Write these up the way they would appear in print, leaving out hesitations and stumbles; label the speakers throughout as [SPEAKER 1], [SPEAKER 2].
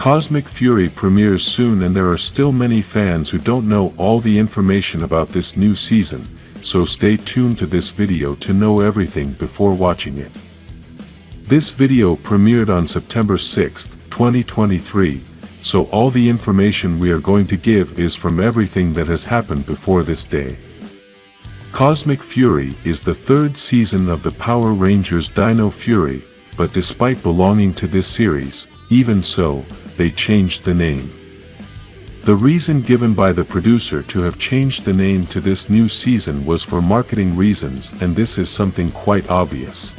[SPEAKER 1] Cosmic Fury premieres soon, and there are still many fans who don't know all the information about this new season, so stay tuned to this video to know everything before watching it. This video premiered on September 6, 2023, so all the information we are going to give is from everything that has happened before this day. Cosmic Fury is the third season of the Power Rangers Dino Fury, but despite belonging to this series, even so, they changed the name. The reason given by the producer to have changed the name to this new season was for marketing reasons, and this is something quite obvious.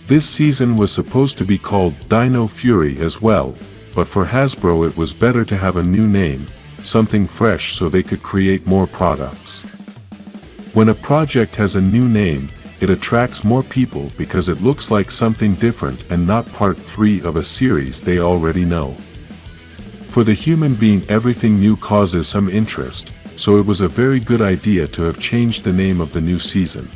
[SPEAKER 1] This season was supposed to be called Dino Fury as well, but for Hasbro it was better to have a new name, something fresh, so they could create more products. When a project has a new name, it attracts more people because it looks like something different and not part 3 of a series they already know. For the human being, everything new causes some interest, so it was a very good idea to have changed the name of the new season.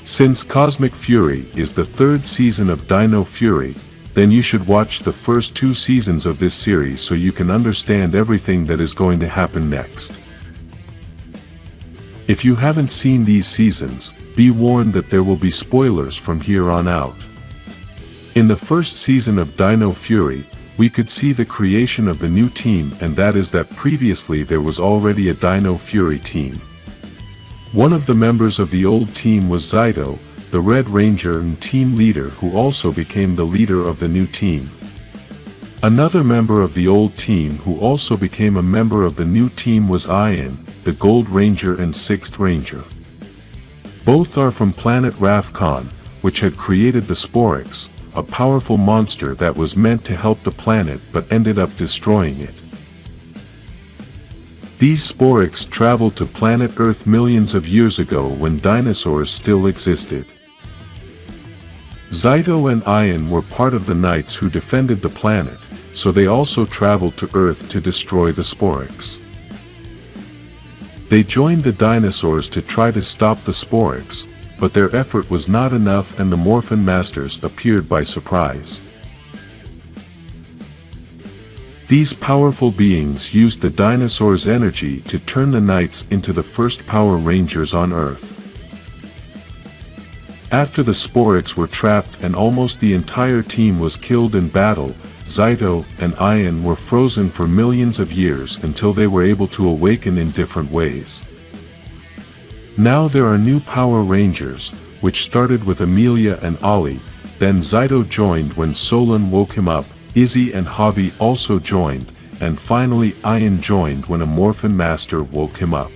[SPEAKER 1] Since Cosmic Fury is the third season of Dino Fury, then you should watch the first 2 seasons of this series so you can understand everything that is going to happen next. If you haven't seen these seasons, be warned that there will be spoilers from here on out. In the first season of Dino Fury, we could see the creation of the new team, and that is that previously there was already a Dino Fury team. One of the members of the old team was Zyto, the Red Ranger and team leader, who also became the leader of the new team. Another member of the old team who also became a member of the new team was Ian, the Gold Ranger and Sixth Ranger. Both are from planet Ravcon, which had created the Sporix, a powerful monster that was meant to help the planet but ended up destroying it. These Sporix traveled to planet Earth millions of years ago when dinosaurs still existed. Zyto and Ian were part of the knights who defended the planet, so they also traveled to Earth to destroy the Sporix. They joined the dinosaurs to try to stop the Sporix, but their effort was not enough and the Morphin Masters appeared by surprise. These powerful beings used the dinosaurs' energy to turn the Knights into the first Power Rangers on Earth. After the Sporix were trapped and almost the entire team was killed in battle, Zyto and Ian were frozen for millions of years until they were able to awaken in different ways. Now there are new Power Rangers, which started with Amelia and Ollie, then Zyto joined when Solon woke him up, Izzy and Javi also joined, and finally Ian joined when a Morphin Master woke him up.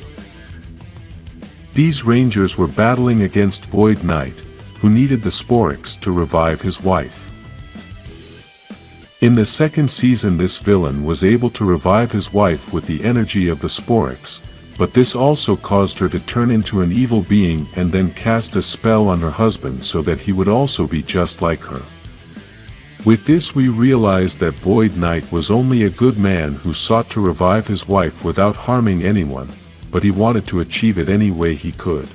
[SPEAKER 1] These Rangers were battling against Void Knight, who needed the Sporix to revive his wife. In the second season, this villain was able to revive his wife with the energy of the Sporix, but this also caused her to turn into an evil being and then cast a spell on her husband so that he would also be just like her. With this we realized that Void Knight was only a good man who sought to revive his wife without harming anyone, but he wanted to achieve it any way he could.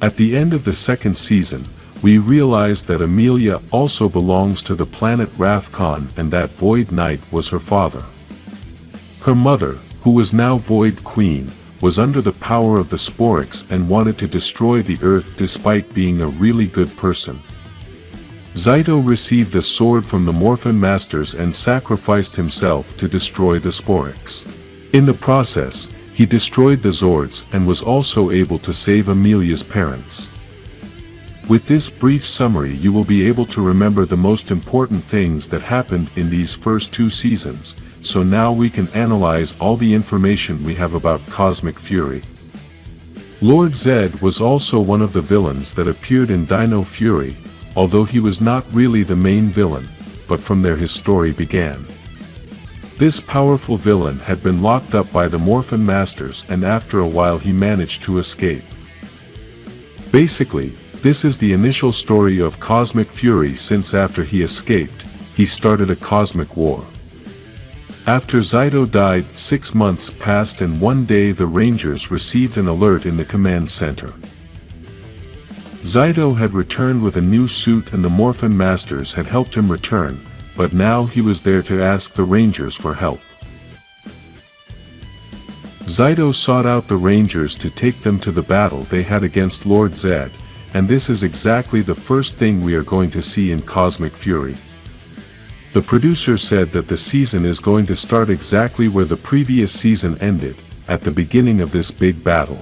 [SPEAKER 1] At the end of the second season, we realized that Amelia also belongs to the planet Ravcon and that Void Knight was her father. Her mother, who was now Void Queen, was under the power of the Sporix and wanted to destroy the Earth despite being a really good person. Zyto received a sword from the Morphin Masters and sacrificed himself to destroy the Sporix. In the process, he destroyed the Zords and was also able to save Amelia's parents. With this brief summary, you will be able to remember the most important things that happened in these first 2 seasons, so now we can analyze all the information we have about Cosmic Fury. Lord Zed was also one of the villains that appeared in Dino Fury, although he was not really the main villain, but from there his story began. This powerful villain had been locked up by the Morphin Masters, and after a while he managed to escape. Basically, this is the initial story of Cosmic Fury, since after he escaped, he started a cosmic war. After Zyto died, 6 months passed and one day the Rangers received an alert in the command center. Zyto had returned with a new suit and the Morphin Masters had helped him return, but now he was there to ask the Rangers for help. Zaido sought out the Rangers to take them to the battle they had against Lord Zed, and this is exactly the first thing we are going to see in Cosmic Fury. The producer said that the season is going to start exactly where the previous season ended, at the beginning of this big battle.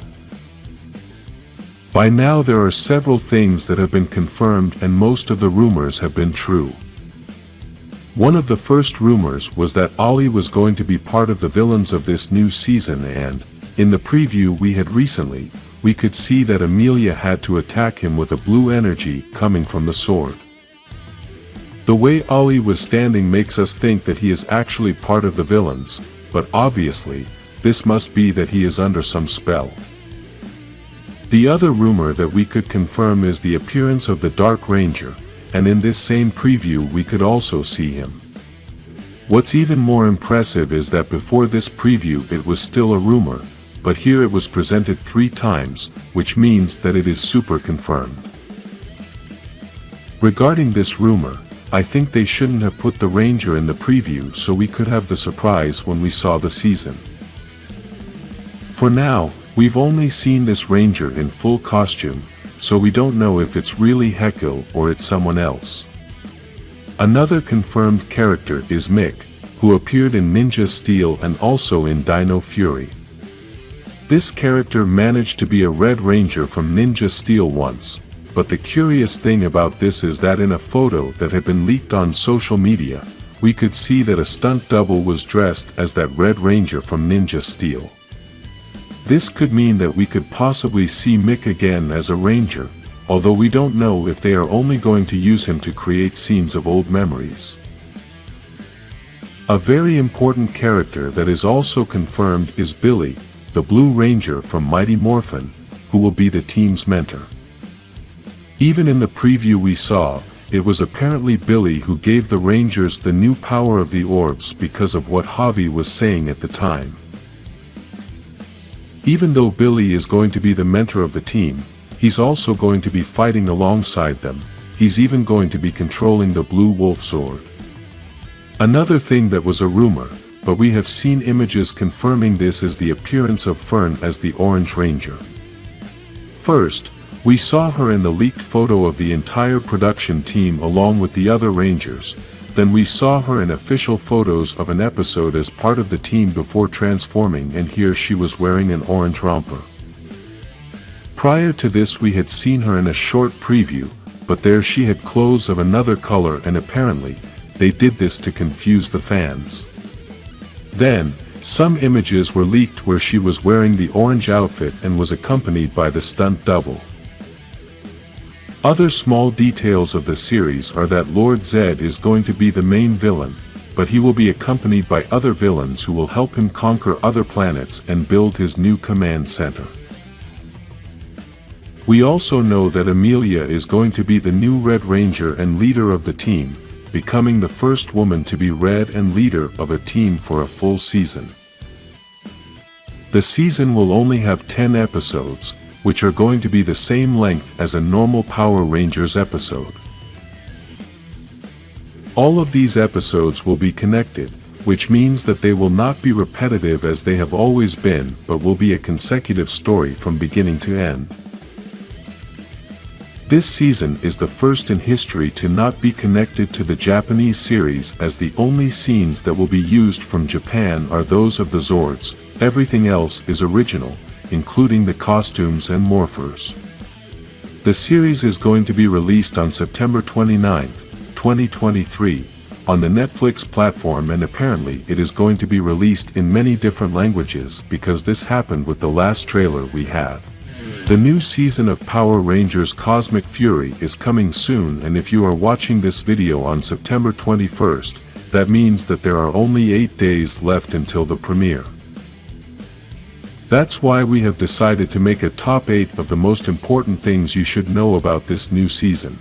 [SPEAKER 1] By now there are several things that have been confirmed and most of the rumors have been true. One of the first rumors was that Ollie was going to be part of the villains of this new season, and, in the preview we had recently, we could see that Amelia had to attack him with a blue energy coming from the sword. The way Ollie was standing makes us think that he is actually part of the villains, but obviously, this must be that he is under some spell. The other rumor that we could confirm is the appearance of the Dark Ranger, and in this same preview we could also see him. What's even more impressive is that before this preview it was still a rumor, but here it was presented 3 times, which means that it is super confirmed. Regarding this rumor, I think they shouldn't have put the Ranger in the preview so we could have the surprise when we saw the season. For now, we've only seen this Ranger in full costume, so we don't know if it's really Heckel or it's someone else. Another confirmed character is Mick, who appeared in Ninja Steel and also in Dino Fury. This character managed to be a Red Ranger from Ninja Steel once, but the curious thing about this is that in a photo that had been leaked on social media, we could see that a stunt double was dressed as that Red Ranger from Ninja Steel. This could mean that we could possibly see Mick again as a Ranger, although we don't know if they are only going to use him to create scenes of old memories. A very important character that is also confirmed is Billy, the Blue Ranger from Mighty Morphin, who will be the team's mentor. Even in the preview we saw, it was apparently Billy who gave the Rangers the new power of the orbs because of what Javi was saying at the time. Even though Billy is going to be the mentor of the team, he's also going to be fighting alongside them. He's even going to be controlling the Blue Wolf sword. Another thing that was a rumor, but we have seen images confirming this, is the appearance of Fern as the Orange Ranger. First, we saw her in the leaked photo of the entire production team along with the other Rangers, then we saw her in official photos of an episode as part of the team before transforming, and here she was wearing an orange romper. Prior to this we had seen her in a short preview, but there she had clothes of another color, and apparently, they did this to confuse the fans. Then, some images were leaked where she was wearing the orange outfit and was accompanied by the stunt double. Other small details of the series are that Lord Zed is going to be the main villain, but he will be accompanied by other villains who will help him conquer other planets and build his new command center. We also know that Amelia is going to be the new Red Ranger and leader of the team, becoming the first woman to be Red and leader of a team for a full season. The season will only have 10 episodes, which are going to be the same length as a normal Power Rangers episode. All of these episodes will be connected, which means that they will not be repetitive as they have always been, but will be a consecutive story from beginning to end. This season is the first in history to not be connected to the Japanese series, as the only scenes that will be used from Japan are those of the Zords. Everything else is original, including the costumes and morphers. The series is going to be released on September 29, 2023, on the Netflix platform, and apparently it is going to be released in many different languages because this happened with the last trailer we had. The new season of Power Rangers Cosmic Fury is coming soon, and if you are watching this video on September 21st, that means that there are only 8 days left until the premiere. That's why we have decided to make a top 8 of the most important things you should know about this new season.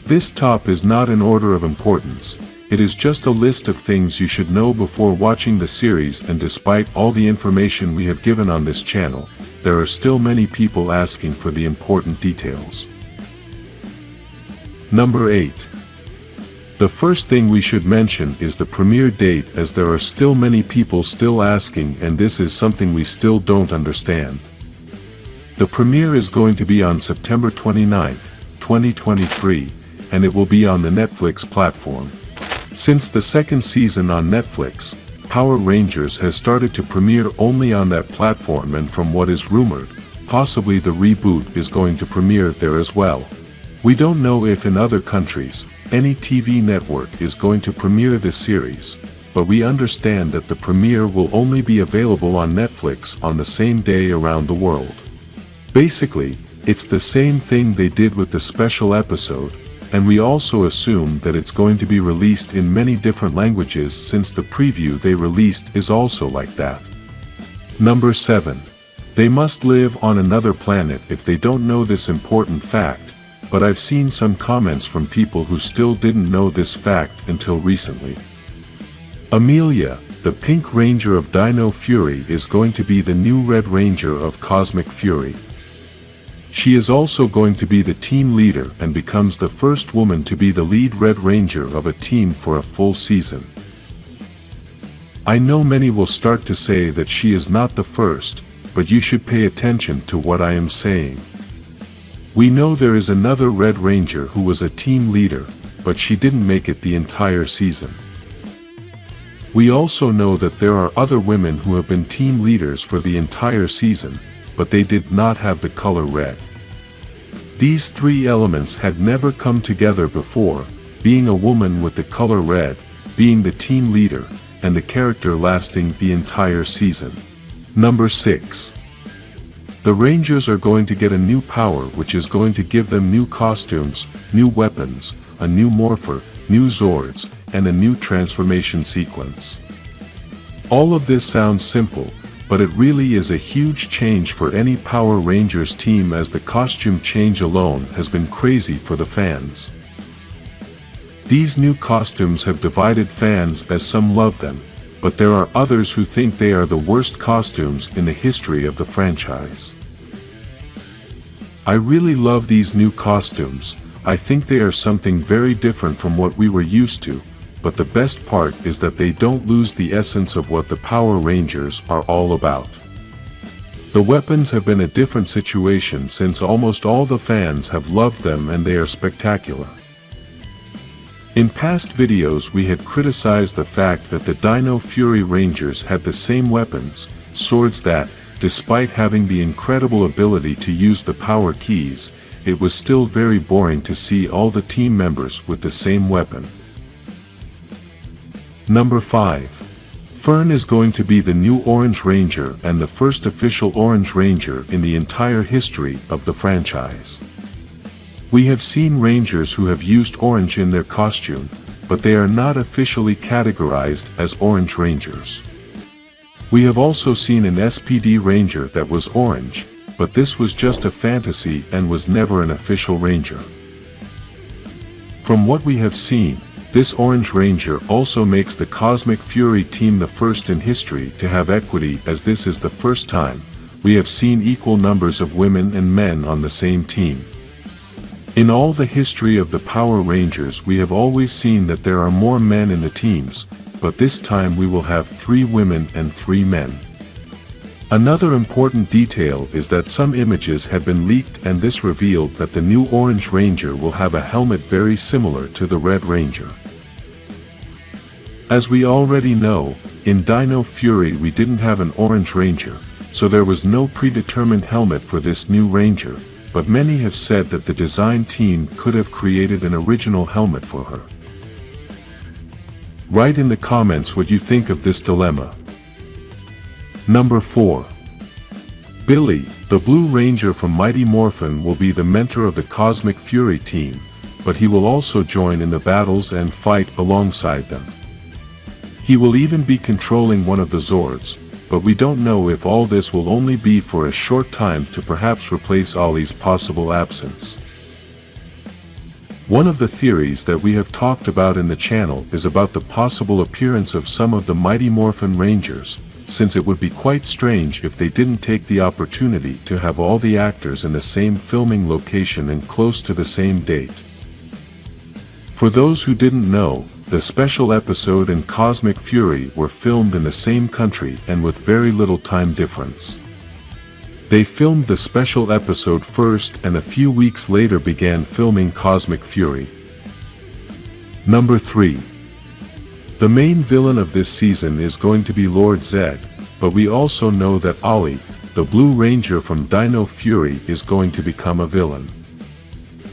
[SPEAKER 1] This top is not in order of importance, it is just a list of things you should know before watching the series, and despite all the information we have given on this channel, there are still many people asking for the important details. Number 8. The first thing we should mention is the premiere date, as there are still many people still asking, and this is something we still don't understand. The premiere is going to be on September 29th, 2023, and it will be on the Netflix platform. Since the second season on Netflix, Power Rangers has started to premiere only on that platform, and from what is rumored, possibly the reboot is going to premiere there as well. We don't know if in other countries, any TV network is going to premiere this series, but we understand that the premiere will only be available on Netflix on the same day around the world. Basically, it's the same thing they did with the special episode, and we also assume that it's going to be released in many different languages since the preview they released is also like that. Number 7. They must live on another planet if they don't know this important fact, but I've seen some comments from people who still didn't know this fact until recently. Amelia, the Pink Ranger of Dino Fury, is going to be the new Red Ranger of Cosmic Fury. She is also going to be the team leader and becomes the first woman to be the lead Red Ranger of a team for a full season. I know many will start to say that she is not the first, but you should pay attention to what I am saying. We know there is another Red Ranger who was a team leader, but she didn't make it the entire season. We also know that there are other women who have been team leaders for the entire season, but they did not have the color red. These three elements had never come together before, being a woman with the color red, being the team leader, and the character lasting the entire season. Number 6. The Rangers are going to get a new power, which is going to give them new costumes, new weapons, a new morpher, new Zords, and a new transformation sequence. All of this sounds simple, but it really is a huge change for any Power Rangers team, as the costume change alone has been crazy for the fans. These new costumes have divided fans, as some love them, but there are others who think they are the worst costumes in the history of the franchise. I really love these new costumes. I think they are something very different from what we were used to, but the best part is that they don't lose the essence of what the Power Rangers are all about. The weapons have been a different situation since almost all the fans have loved them, and they are spectacular. In past videos we had criticized the fact that the Dino Fury Rangers had the same weapons, swords, that, despite having the incredible ability to use the power keys, it was still very boring to see all the team members with the same weapon. Number 5. Fern is going to be the new Orange Ranger and the first official Orange Ranger in the entire history of the franchise. We have seen Rangers who have used orange in their costume, but they are not officially categorized as Orange Rangers. We have also seen an SPD Ranger that was orange, but this was just a fantasy and was never an official Ranger. From what we have seen, this Orange Ranger also makes the Cosmic Fury team the first in history to have equity, as this is the first time we have seen equal numbers of women and men on the same team. In all the history of the Power Rangers we have always seen that there are more men in the teams, but this time we will have 3 women and 3 men. Another important detail is that some images have been leaked, and this revealed that the new Orange Ranger will have a helmet very similar to the Red Ranger. As we already know, in Dino Fury we didn't have an Orange Ranger, so there was no predetermined helmet for this new Ranger, but many have said that the design team could have created an original helmet for her. Write in the comments what you think of this dilemma. Number 4. Billy, the Blue Ranger from Mighty Morphin, will be the mentor of the Cosmic Fury team, but he will also join in the battles and fight alongside them. He will even be controlling one of the Zords, but we don't know if all this will only be for a short time to perhaps replace Ollie's possible absence. One of the theories that we have talked about in the channel is about the possible appearance of some of the Mighty Morphin Rangers, since it would be quite strange if they didn't take the opportunity to have all the actors in the same filming location and close to the same date. For those who didn't know, the special episode and Cosmic Fury were filmed in the same country and with very little time difference. They filmed the special episode first and a few weeks later began filming Cosmic Fury. Number 3. The main villain of this season is going to be Lord Zed, but we also know that Ollie, the Blue Ranger from Dino Fury, is going to become a villain.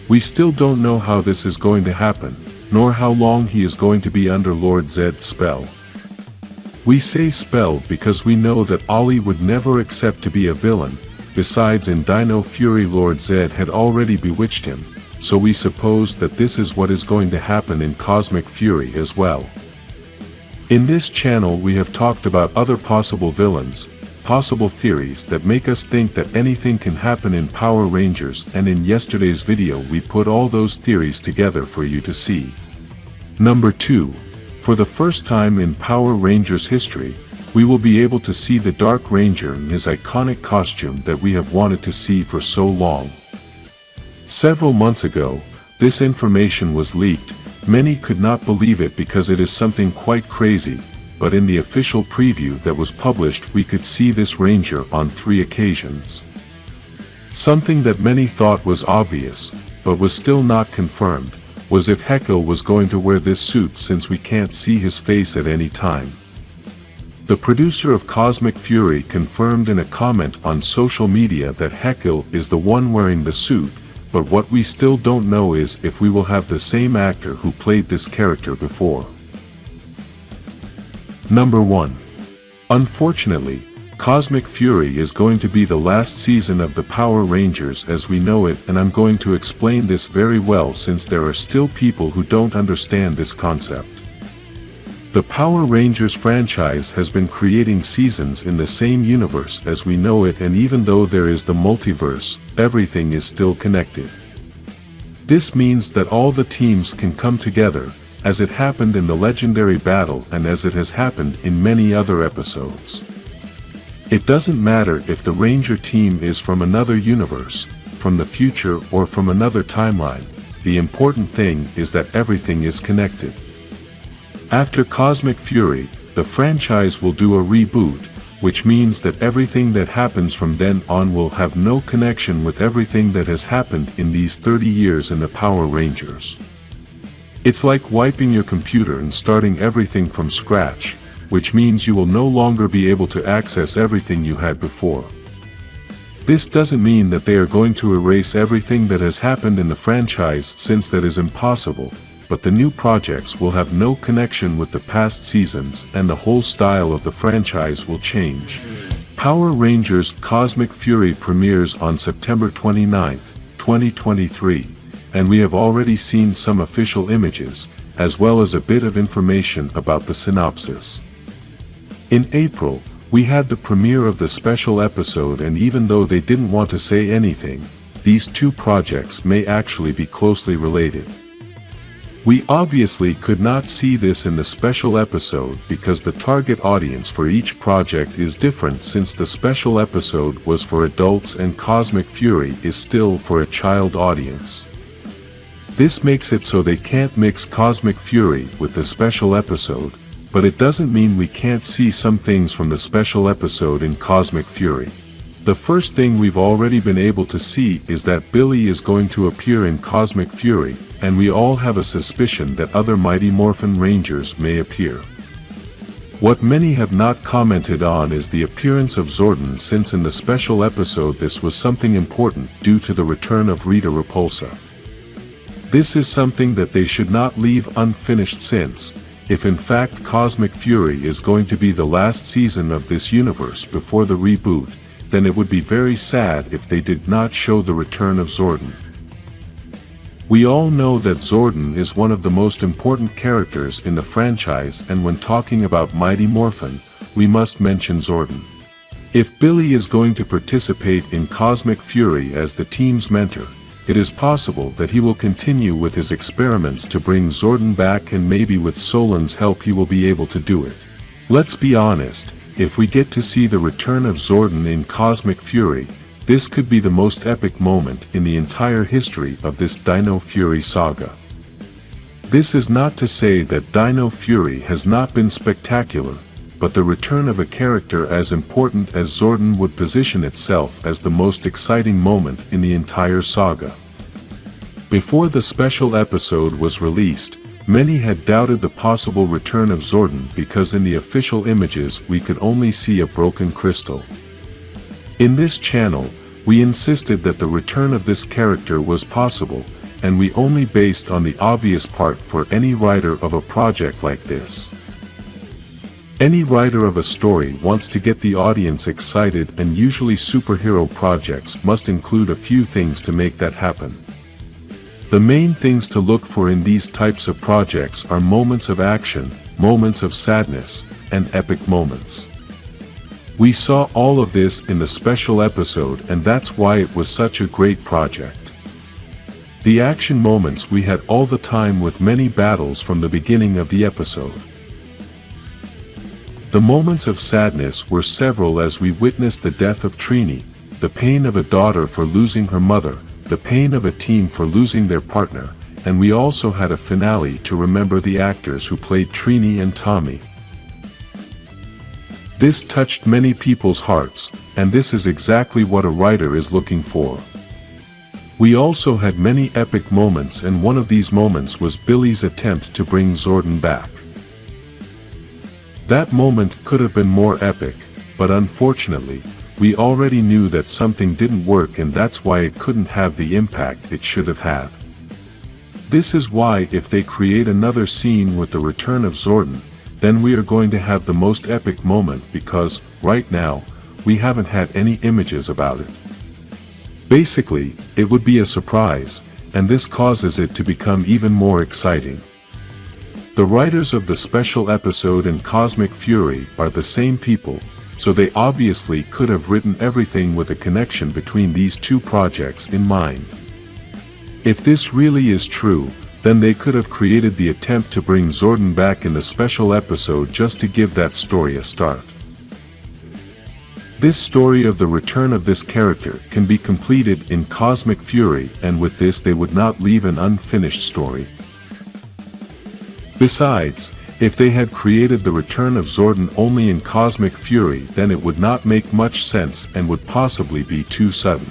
[SPEAKER 1] We still don't know how this is going to happen, nor how long he is going to be under Lord Zed's spell. We say spell because we know that Ollie would never accept to be a villain. Besides, in Dino Fury Lord Zed had already bewitched him, so we suppose that this is what is going to happen in Cosmic Fury as well. In this channel we have talked about other possible villains, possible theories that make us think that anything can happen in Power Rangers, and in yesterday's video we put all those theories together for you to see. Number 2. For the first time in Power Rangers history, we will be able to see the Dark Ranger in his iconic costume that we have wanted to see for so long. Several months ago, this information was leaked. Many could not believe it because it is something quite crazy, but in the official preview that was published we could see this Ranger on 3 occasions. Something that many thought was obvious, but was still not confirmed, was if Heckel was going to wear this suit, since we can't see his face at any time. The producer of Cosmic Fury confirmed in a comment on social media that Heckel is the one wearing the suit, but what we still don't know is if we will have the same actor who played this character before. Number 1. Unfortunately, Cosmic Fury is going to be the last season of the Power Rangers as we know it, and I'm going to explain this very well since there are still people who don't understand this concept. The Power Rangers franchise has been creating seasons in the same universe as we know it, and even though there is the multiverse, everything is still connected. This means that all the teams can come together, as it happened in the legendary battle and as it has happened in many other episodes. It doesn't matter if the Ranger team is from another universe, from the future, or from another timeline. The important thing is that everything is connected. After Cosmic Fury, the franchise will do a reboot, which means that everything that happens from then on will have no connection with everything that has happened in these 30 years in the Power Rangers. It's like wiping your computer and starting everything from scratch, which means you will no longer be able to access everything you had before. This doesn't mean that they are going to erase everything that has happened in the franchise, since that is impossible, but the new projects will have no connection with the past seasons and the whole style of the franchise will change. Power Rangers Cosmic Fury premieres on September 29, 2023, and we have already seen some official images, as well as a bit of information about the synopsis. In April, we had the premiere of the special episode, and even though they didn't want to say anything, these two projects may actually be closely related. We obviously could not see this in the special episode because the target audience for each project is different, since the special episode was for adults and Cosmic Fury is still for a child audience. This makes it so they can't mix Cosmic Fury with the special episode, but it doesn't mean we can't see some things from the special episode in Cosmic Fury. The first thing we've already been able to see is that Billy is going to appear in Cosmic Fury, and we all have a suspicion that other Mighty Morphin Rangers may appear. What many have not commented on is the appearance of Zordon, since in the special episode this was something important due to the return of Rita Repulsa. This is something that they should not leave unfinished, since, if in fact Cosmic Fury is going to be the last season of this universe before the reboot, then it would be very sad if they did not show the return of Zordon. We all know that Zordon is one of the most important characters in the franchise, and when talking about Mighty Morphin, we must mention Zordon. If Billy is going to participate in Cosmic Fury as the team's mentor, it is possible that he will continue with his experiments to bring Zordon back, and maybe with Solan's help he will be able to do it. Let's be honest, if we get to see the return of Zordon in Cosmic Fury, this could be the most epic moment in the entire history of this Dino Fury saga. This is not to say that Dino Fury has not been spectacular, but the return of a character as important as Zordon would position itself as the most exciting moment in the entire saga. Before the special episode was released, many had doubted the possible return of Zordon because in the official images we could only see a broken crystal. In this channel, we insisted that the return of this character was possible, and we only based on the obvious part for any writer of a project like this. Any writer of a story wants to get the audience excited, and usually superhero projects must include a few things to make that happen. The main things to look for in these types of projects are moments of action, moments of sadness, and epic moments. We saw all of this in the special episode, and that's why it was such a great project. The action moments we had all the time, with many battles from the beginning of the episode. The moments of sadness were several as we witnessed the death of Trini, the pain of a daughter for losing her mother, the pain of a team for losing their partner, and we also had a finale to remember the actors who played Trini and Tommy. This touched many people's hearts, and this is exactly what a writer is looking for. We also had many epic moments, and one of these moments was Billy's attempt to bring Zordon back. That moment could have been more epic, but unfortunately, we already knew that something didn't work, and that's why it couldn't have the impact it should have had. This is why if they create another scene with the return of Zordon, then we are going to have the most epic moment, because, right now, we haven't had any images about it. Basically, it would be a surprise, and this causes it to become even more exciting. The writers of the special episode and Cosmic Fury are the same people, so they obviously could have written everything with a connection between these two projects in mind. If this really is true, then they could have created the attempt to bring Zordon back in the special episode just to give that story a start. This story of the return of this character can be completed in Cosmic Fury, and with this they would not leave an unfinished story. Besides, if they had created the return of Zordon only in Cosmic Fury, then it would not make much sense and would possibly be too sudden.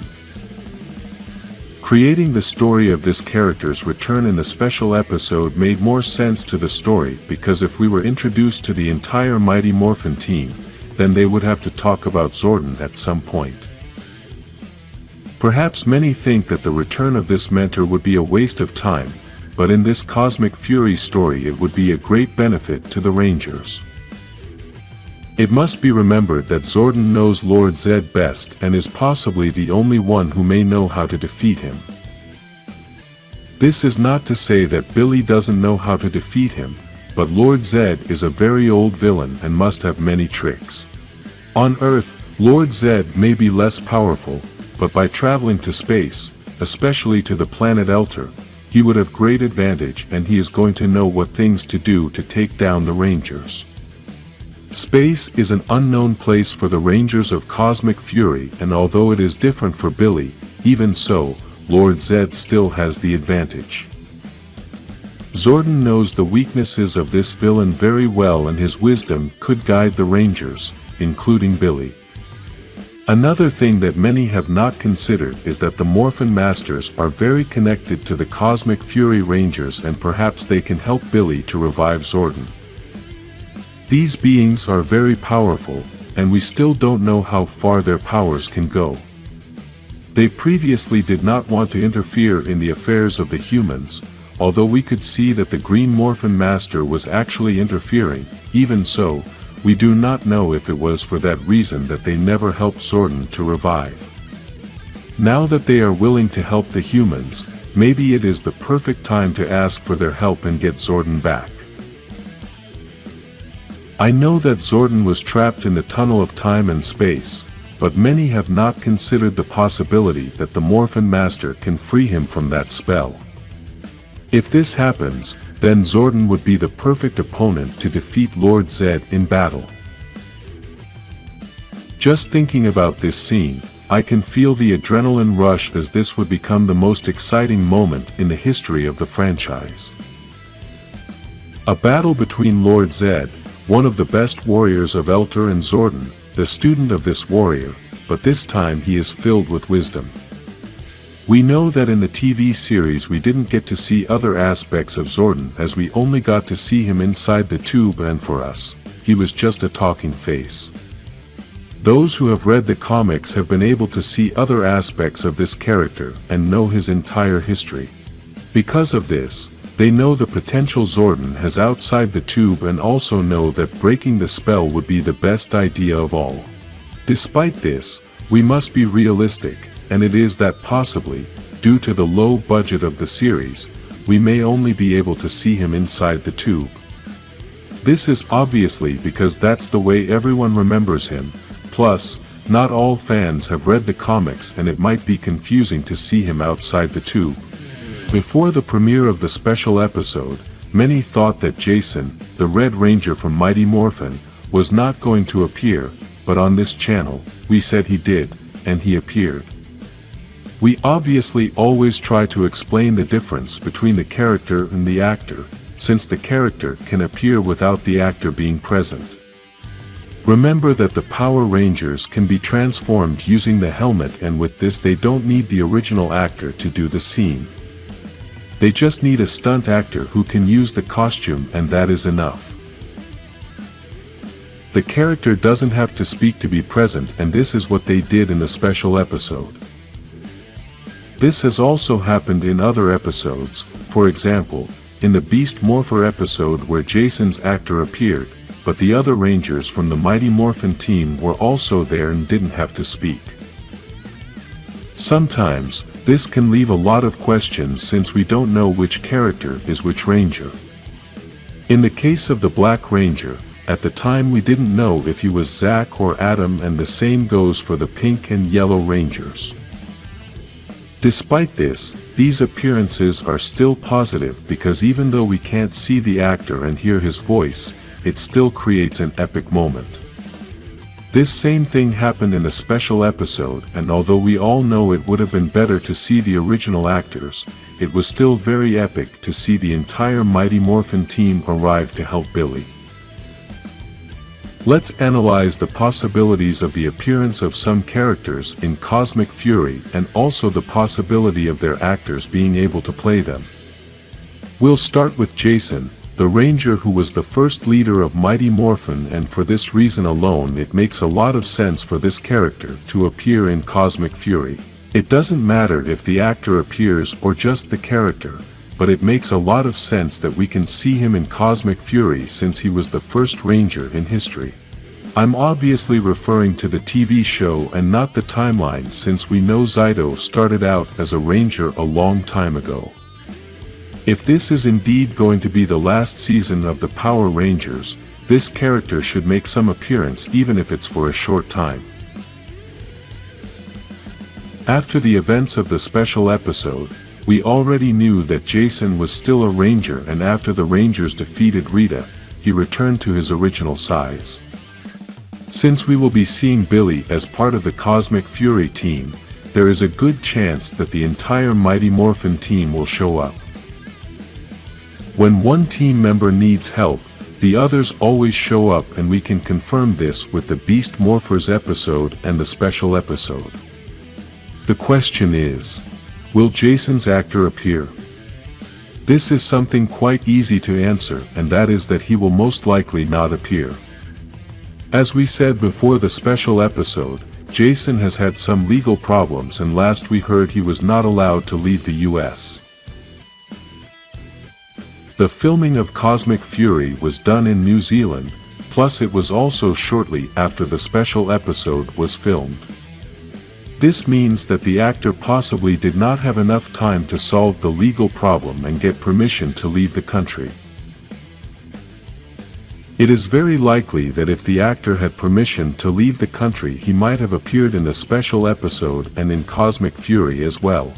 [SPEAKER 1] Creating the story of this character's return in the special episode made more sense to the story, because if we were introduced to the entire Mighty Morphin team, then they would have to talk about Zordon at some point. Perhaps many think that the return of this mentor would be a waste of time, but in this Cosmic Fury story it would be a great benefit to the Rangers. It must be remembered that Zordon knows Lord Zedd best and is possibly the only one who may know how to defeat him. This is not to say that Billy doesn't know how to defeat him, but Lord Zedd is a very old villain and must have many tricks. On Earth, Lord Zedd may be less powerful, but by traveling to space, especially to the planet Elter, he would have great advantage, and he is going to know what things to do to take down the Rangers. Space is an unknown place for the Rangers of Cosmic Fury, and although it is different for Billy, even so, Lord Zedd still has the advantage. Zordon knows the weaknesses of this villain very well, and his wisdom could guide the Rangers, including Billy. Another thing that many have not considered is that the Morphin Masters are very connected to the Cosmic Fury Rangers, and perhaps they can help Billy to revive Zordon. These beings are very powerful, and we still don't know how far their powers can go. They previously did not want to interfere in the affairs of the humans, although we could see that the Green Morphin Master was actually interfering. Even so, we do not know if it was for that reason that they never helped Zordon to revive. Now that they are willing to help the humans, maybe it is the perfect time to ask for their help and get Zordon back. I know that Zordon was trapped in the tunnel of time and space, but many have not considered the possibility that the Morphin Master can free him from that spell. If this happens, then Zordon would be the perfect opponent to defeat Lord Zedd in battle. Just thinking about this scene, I can feel the adrenaline rush, as this would become the most exciting moment in the history of the franchise. A battle between Lord Zed, one of the best warriors of Elter, and Zordon, the student of this warrior, but this time he is filled with wisdom. We know that in the TV series we didn't get to see other aspects of Zordon, as we only got to see him inside the tube, and for us, he was just a talking face. Those who have read the comics have been able to see other aspects of this character and know his entire history. Because of this, they know the potential Zordon has outside the tube, and also know that breaking the spell would be the best idea of all. Despite this, we must be realistic, and it is that possibly, due to the low budget of the series, we may only be able to see him inside the tube. This is obviously because that's the way everyone remembers him, plus, not all fans have read the comics and it might be confusing to see him outside the tube. Before the premiere of the special episode, many thought that Jason, the Red Ranger from Mighty Morphin, was not going to appear, but on this channel, we said he did, and he appeared. We obviously always try to explain the difference between the character and the actor, since the character can appear without the actor being present. Remember that the Power Rangers can be transformed using the helmet, and with this they don't need the original actor to do the scene. They just need a stunt actor who can use the costume, and that is enough. The character doesn't have to speak to be present, and this is what they did in the special episode. This has also happened in other episodes, for example, in the Beast Morpher episode where Jason's actor appeared, but the other Rangers from the Mighty Morphin team were also there and didn't have to speak. Sometimes, this can leave a lot of questions since we don't know which character is which Ranger. In the case of the Black Ranger, at the time we didn't know if he was Zack or Adam, and the same goes for the Pink and Yellow Rangers. Despite this, these appearances are still positive because even though we can't see the actor and hear his voice, it still creates an epic moment. This same thing happened in a special episode, and although we all know it would have been better to see the original actors, it was still very epic to see the entire Mighty Morphin team arrive to help Billy. Let's analyze the possibilities of the appearance of some characters in Cosmic Fury and also the possibility of their actors being able to play them. We'll start with Jason, the Ranger who was the first leader of Mighty Morphin, and for this reason alone it makes a lot of sense for this character to appear in Cosmic Fury. It doesn't matter if the actor appears or just the character, but it makes a lot of sense that we can see him in Cosmic Fury since he was the first Ranger in history. I'm obviously referring to the TV show and not the timeline, since we know Zyto started out as a Ranger a long time ago. If this is indeed going to be the last season of the Power Rangers, this character should make some appearance even if it's for a short time. After the events of the special episode, we already knew that Jason was still a Ranger, and after the Rangers defeated Rita, he returned to his original size. Since we will be seeing Billy as part of the Cosmic Fury team, there is a good chance that the entire Mighty Morphin team will show up. When one team member needs help, the others always show up, and we can confirm this with the Beast Morphers episode and the special episode. The question is, will Jason's actor appear? This is something quite easy to answer, and that is that he will most likely not appear. As we said before the special episode, Jason has had some legal problems, and last we heard he was not allowed to leave the US. The filming of Cosmic Fury was done in New Zealand, plus it was also shortly after the special episode was filmed. This means that the actor possibly did not have enough time to solve the legal problem and get permission to leave the country. It is very likely that if the actor had permission to leave the country, he might have appeared in the special episode and in Cosmic Fury as well.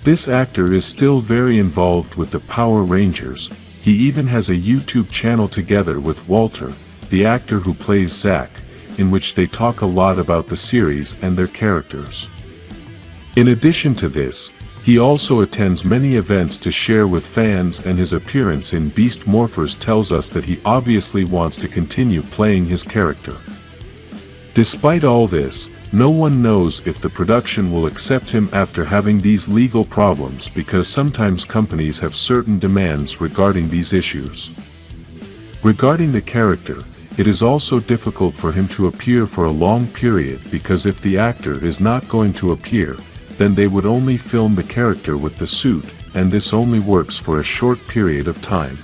[SPEAKER 1] This actor is still very involved with the Power Rangers. He even has a YouTube channel together with Walter, the actor who plays Zack, in which they talk a lot about the series and their characters. In addition to this, He also attends many events to share with fans, and his appearance in Beast Morphers tells us that he obviously wants to continue playing his character. Despite all this, no one knows if the production will accept him after having these legal problems, because sometimes companies have certain demands regarding these issues. Regarding the character, it is also difficult for him to appear for a long period, because if the actor is not going to appear, then they would only film the character with the suit, and this only works for a short period of time.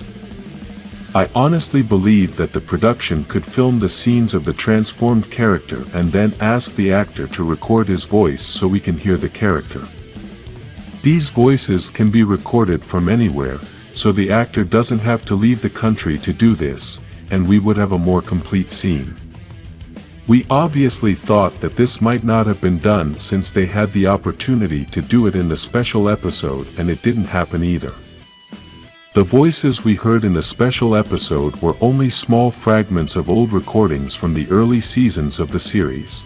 [SPEAKER 1] I honestly believe that the production could film the scenes of the transformed character and then ask the actor to record his voice so we can hear the character. These voices can be recorded from anywhere, so the actor doesn't have to leave the country to do this, and we would have a more complete scene. We obviously thought that this might not have been done since they had the opportunity to do it in the special episode, and it didn't happen either. The voices we heard in the special episode were only small fragments of old recordings from the early seasons of the series.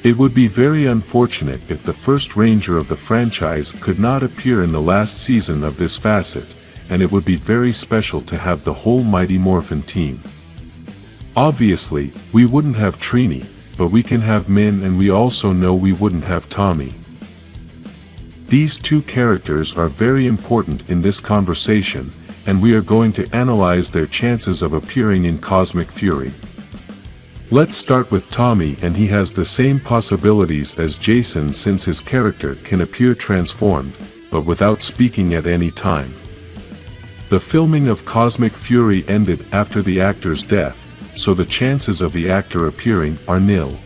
[SPEAKER 1] It would be very unfortunate if the first Ranger of the franchise could not appear in the last season of this facet, and it would be very special to have the whole Mighty Morphin team. Obviously, we wouldn't have Trini, but we can have Min, and we also know we wouldn't have Tommy. These two characters are very important in this conversation, and we are going to analyze their chances of appearing in Cosmic Fury. Let's start with Tommy, and he has the same possibilities as Jason since his character can appear transformed, but without speaking at any time. The filming of Cosmic Fury ended after the actor's death, so the chances of the actor appearing are nil.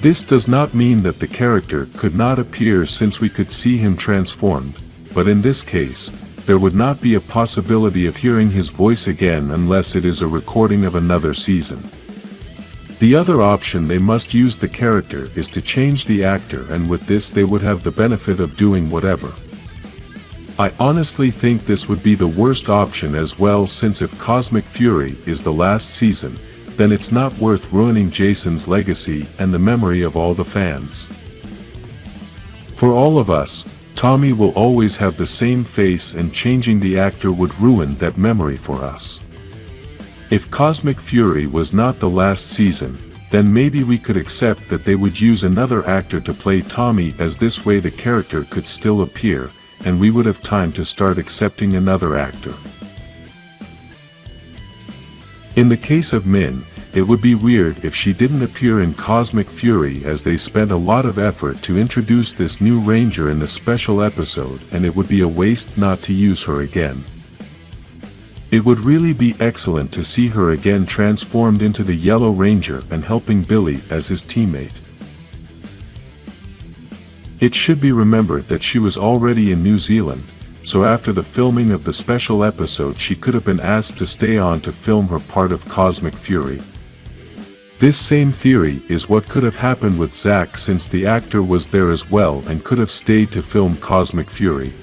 [SPEAKER 1] This does not mean that the character could not appear since we could see him transformed, but in this case, there would not be a possibility of hearing his voice again unless it is a recording of another season. The other option they must use the character is to change the actor, and with this they would have the benefit of doing whatever. I honestly think this would be the worst option as well, since if Cosmic Fury is the last season, then it's not worth ruining Jason's legacy and the memory of all the fans. For all of us, Tommy will always have the same face, and changing the actor would ruin that memory for us. If Cosmic Fury was not the last season, then maybe we could accept that they would use another actor to play Tommy, as this way the character could still appear, and we would have time to start accepting another actor. In the case of Min, it would be weird if she didn't appear in Cosmic Fury, as they spent a lot of effort to introduce this new Ranger in the special episode, and it would be a waste not to use her again. It would really be excellent to see her again transformed into the Yellow Ranger and helping Billy as his teammate. It should be remembered that she was already in New Zealand, so after the filming of the special episode she could have been asked to stay on to film her part of Cosmic Fury. This same theory is what could have happened with Zack, since the actor was there as well and could have stayed to film Cosmic Fury.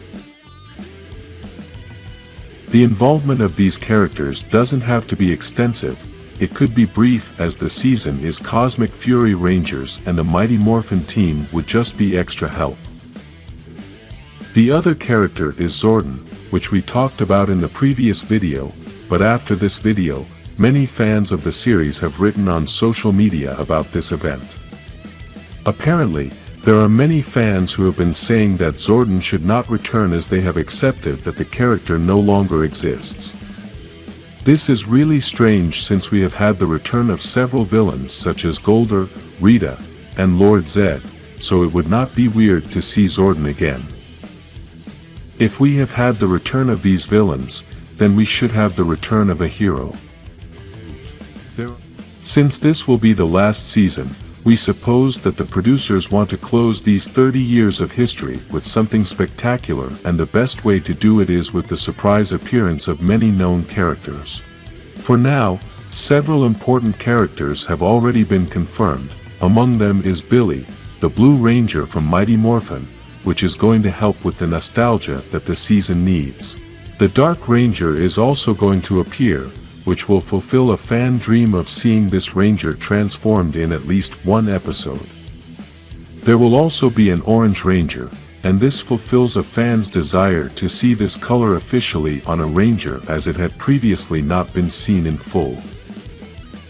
[SPEAKER 1] The involvement of these characters doesn't have to be extensive. It could be brief, as the season is Cosmic Fury Rangers and the Mighty Morphin team would just be extra help. The other character is Zordon, which we talked about in the previous video, but after this video, many fans of the series have written on social media about this event. Apparently, there are many fans who have been saying that Zordon should not return, as they have accepted that the character no longer exists. This is really strange, since we have had the return of several villains such as Golder, Rita, and Lord Zed, so it would not be weird to see Zordon again. If we have had the return of these villains, then we should have the return of a hero. Since this will be the last season, we suppose that the producers want to close these 30 years of history with something spectacular, and the best way to do it is with the surprise appearance of many known characters. For now, several important characters have already been confirmed. Among them is Billy, the Blue Ranger from Mighty Morphin, which is going to help with the nostalgia that the season needs. The Dark Ranger is also going to appear, which will fulfill a fan dream of seeing this Ranger transformed in at least one episode. There will also be an Orange Ranger, and this fulfills a fan's desire to see this color officially on a Ranger as it had previously not been seen in full.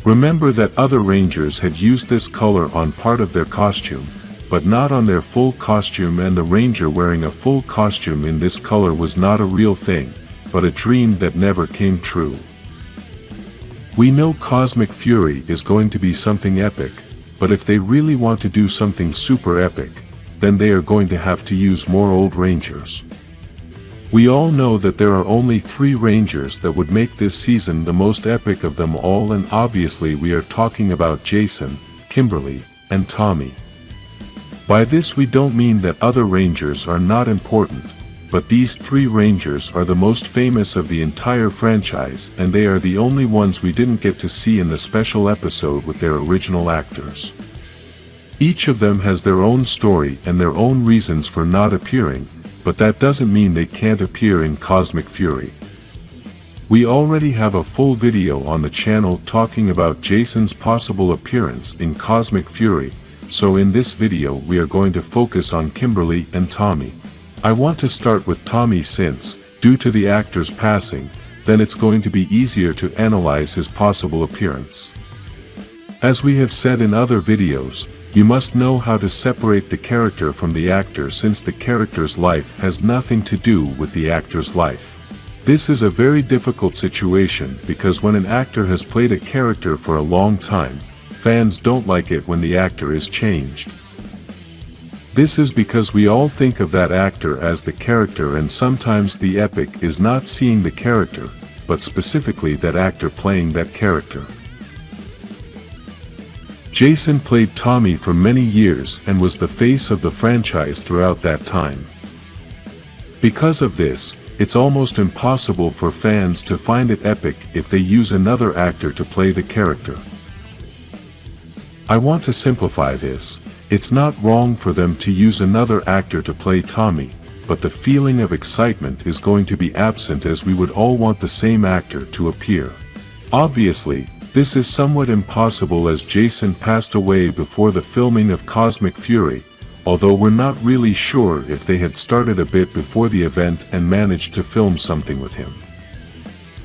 [SPEAKER 1] Remember that other Rangers had used this color on part of their costume, but not on their full costume, and the Ranger wearing a full costume in this color was not a real thing, but a dream that never came true. We know Cosmic Fury is going to be something epic, but if they really want to do something super epic, then they are going to have to use more old Rangers. We all know that there are only 3 Rangers that would make this season the most epic of them all, and obviously we are talking about Jason, Kimberly, and Tommy. By this we don't mean that other Rangers are not important, but these 3 Rangers are the most famous of the entire franchise, and they are the only ones we didn't get to see in the special episode with their original actors. Each of them has their own story and their own reasons for not appearing, but that doesn't mean they can't appear in Cosmic Fury. We already have a full video on the channel talking about Jason's possible appearance in Cosmic Fury, so in this video we are going to focus on Kimberly and Tommy. I want to start with Tommy since, due to the actor's passing, then it's going to be easier to analyze his possible appearance. As we have said in other videos, you must know how to separate the character from the actor, since the character's life has nothing to do with the actor's life. This is a very difficult situation because when an actor has played a character for a long time, fans don't like it when the actor is changed. This is because we all think of that actor as the character, and sometimes the epic is not seeing the character, but specifically that actor playing that character. Jason played Tommy for many years and was the face of the franchise throughout that time. Because of this, it's almost impossible for fans to find it epic if they use another actor to play the character. I want to simplify this. It's not wrong for them to use another actor to play Tommy, but the feeling of excitement is going to be absent, as we would all want the same actor to appear. Obviously, this is somewhat impossible as Jason passed away before the filming of Cosmic Fury, although we're not really sure if they had started a bit before the event and managed to film something with him.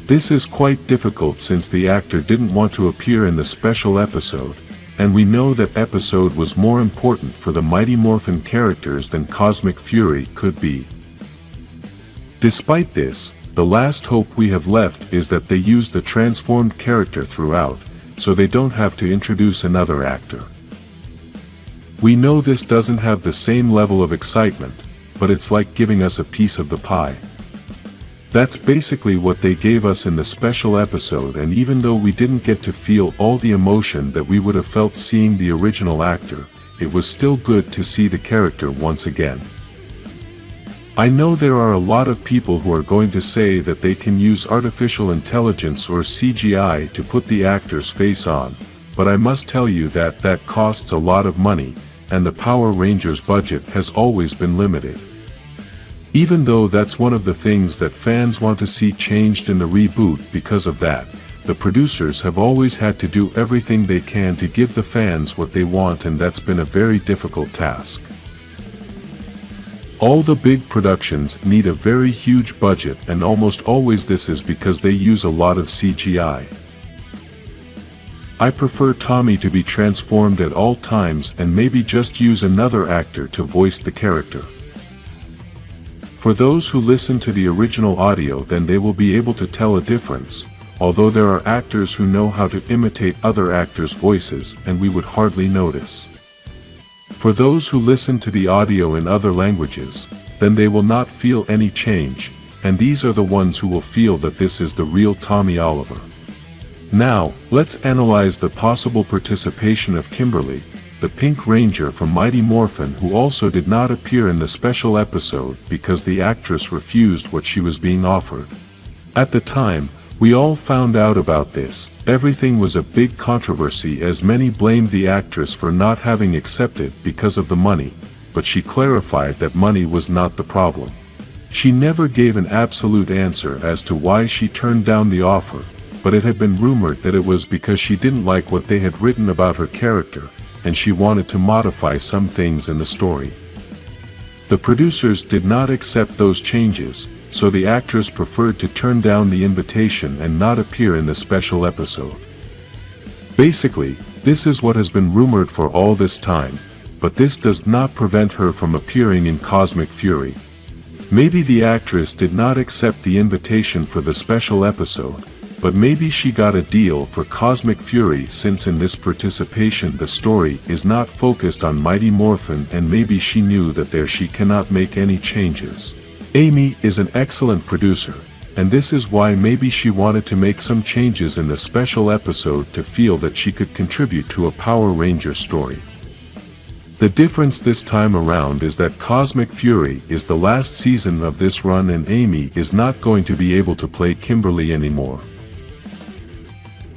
[SPEAKER 1] This is quite difficult since the actor didn't want to appear in the special episode, and we know that episode was more important for the Mighty Morphin characters than Cosmic Fury could be. Despite this, the last hope we have left is that they use the transformed character throughout, so they don't have to introduce another actor. We know this doesn't have the same level of excitement, but it's like giving us a piece of the pie. That's basically what they gave us in the special episode, and even though we didn't get to feel all the emotion that we would have felt seeing the original actor, it was still good to see the character once again. I know there are a lot of people who are going to say that they can use artificial intelligence or CGI to put the actor's face on, but I must tell you that that costs a lot of money, and the Power Rangers budget has always been limited. Even though that's one of the things that fans want to see changed in the reboot, because of that, the producers have always had to do everything they can to give the fans what they want, and that's been a very difficult task. All the big productions need a very huge budget, and almost always this is because they use a lot of CGI. I prefer Tommy to be transformed at all times and maybe just use another actor to voice the character. For those who listen to the original audio, then they will be able to tell a difference, although there are actors who know how to imitate other actors' voices and we would hardly notice. For those who listen to the audio in other languages, then they will not feel any change, and these are the ones who will feel that this is the real Tommy Oliver. Now, let's analyze the possible participation of Kimberly, the Pink Ranger from Mighty Morphin, who also did not appear in the special episode because the actress refused what she was being offered. At the time, we all found out about this. Everything was a big controversy as many blamed the actress for not having accepted because of the money, but she clarified that money was not the problem. She never gave an absolute answer as to why she turned down the offer, but it had been rumored that it was because she didn't like what they had written about her character, and she wanted to modify some things in the story. The producers did not accept those changes, so the actress preferred to turn down the invitation and not appear in the special episode. Basically, this is what has been rumored for all this time, but this does not prevent her from appearing in Cosmic Fury. Maybe the actress did not accept the invitation for the special episode, but maybe she got a deal for Cosmic Fury, since in this participation the story is not focused on Mighty Morphin, and maybe she knew that there she cannot make any changes. Amy is an excellent producer, and this is why maybe she wanted to make some changes in the special episode to feel that she could contribute to a Power Ranger story. The difference this time around is that Cosmic Fury is the last season of this run, and Amy is not going to be able to play Kimberly anymore.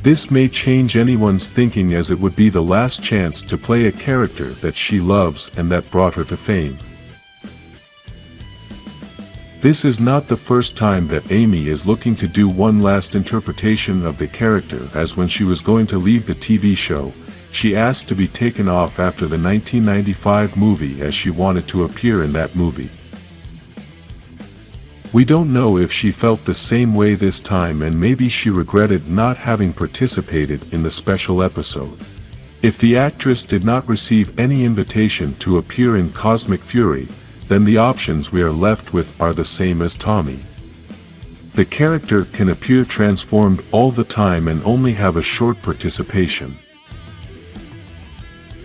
[SPEAKER 1] This may change anyone's thinking, as it would be the last chance to play a character that she loves and that brought her to fame. This is not the first time that Amy is looking to do one last interpretation of the character, as when she was going to leave the TV show, she asked to be taken off after the 1995 movie, as she wanted to appear in that movie. We don't know if she felt the same way this time, and maybe she regretted not having participated in the special episode. If the actress did not receive any invitation to appear in Cosmic Fury, then the options we are left with are the same as Tommy. The character can appear transformed all the time and only have a short participation.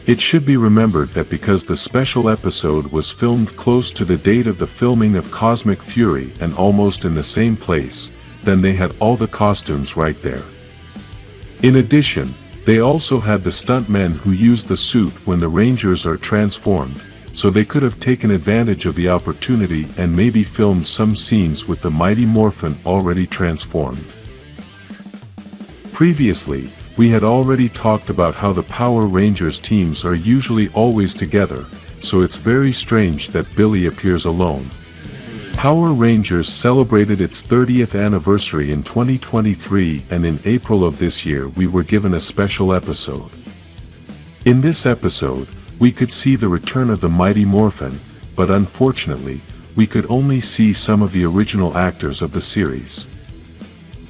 [SPEAKER 1] It should be remembered that because the special episode was filmed close to the date of the filming of Cosmic Fury and almost in the same place, then they had all the costumes right there. In addition, they also had the stuntmen who use the suit when the Rangers are transformed, so they could have taken advantage of the opportunity and maybe filmed some scenes with the Mighty Morphin already transformed. Previously, we had already talked about how the Power Rangers teams are usually always together, so it's very strange that Billy appears alone. Power Rangers celebrated its 30th anniversary in 2023, and in April of this year we were given a special episode. In this episode, we could see the return of the Mighty Morphin, but unfortunately, we could only see some of the original actors of the series.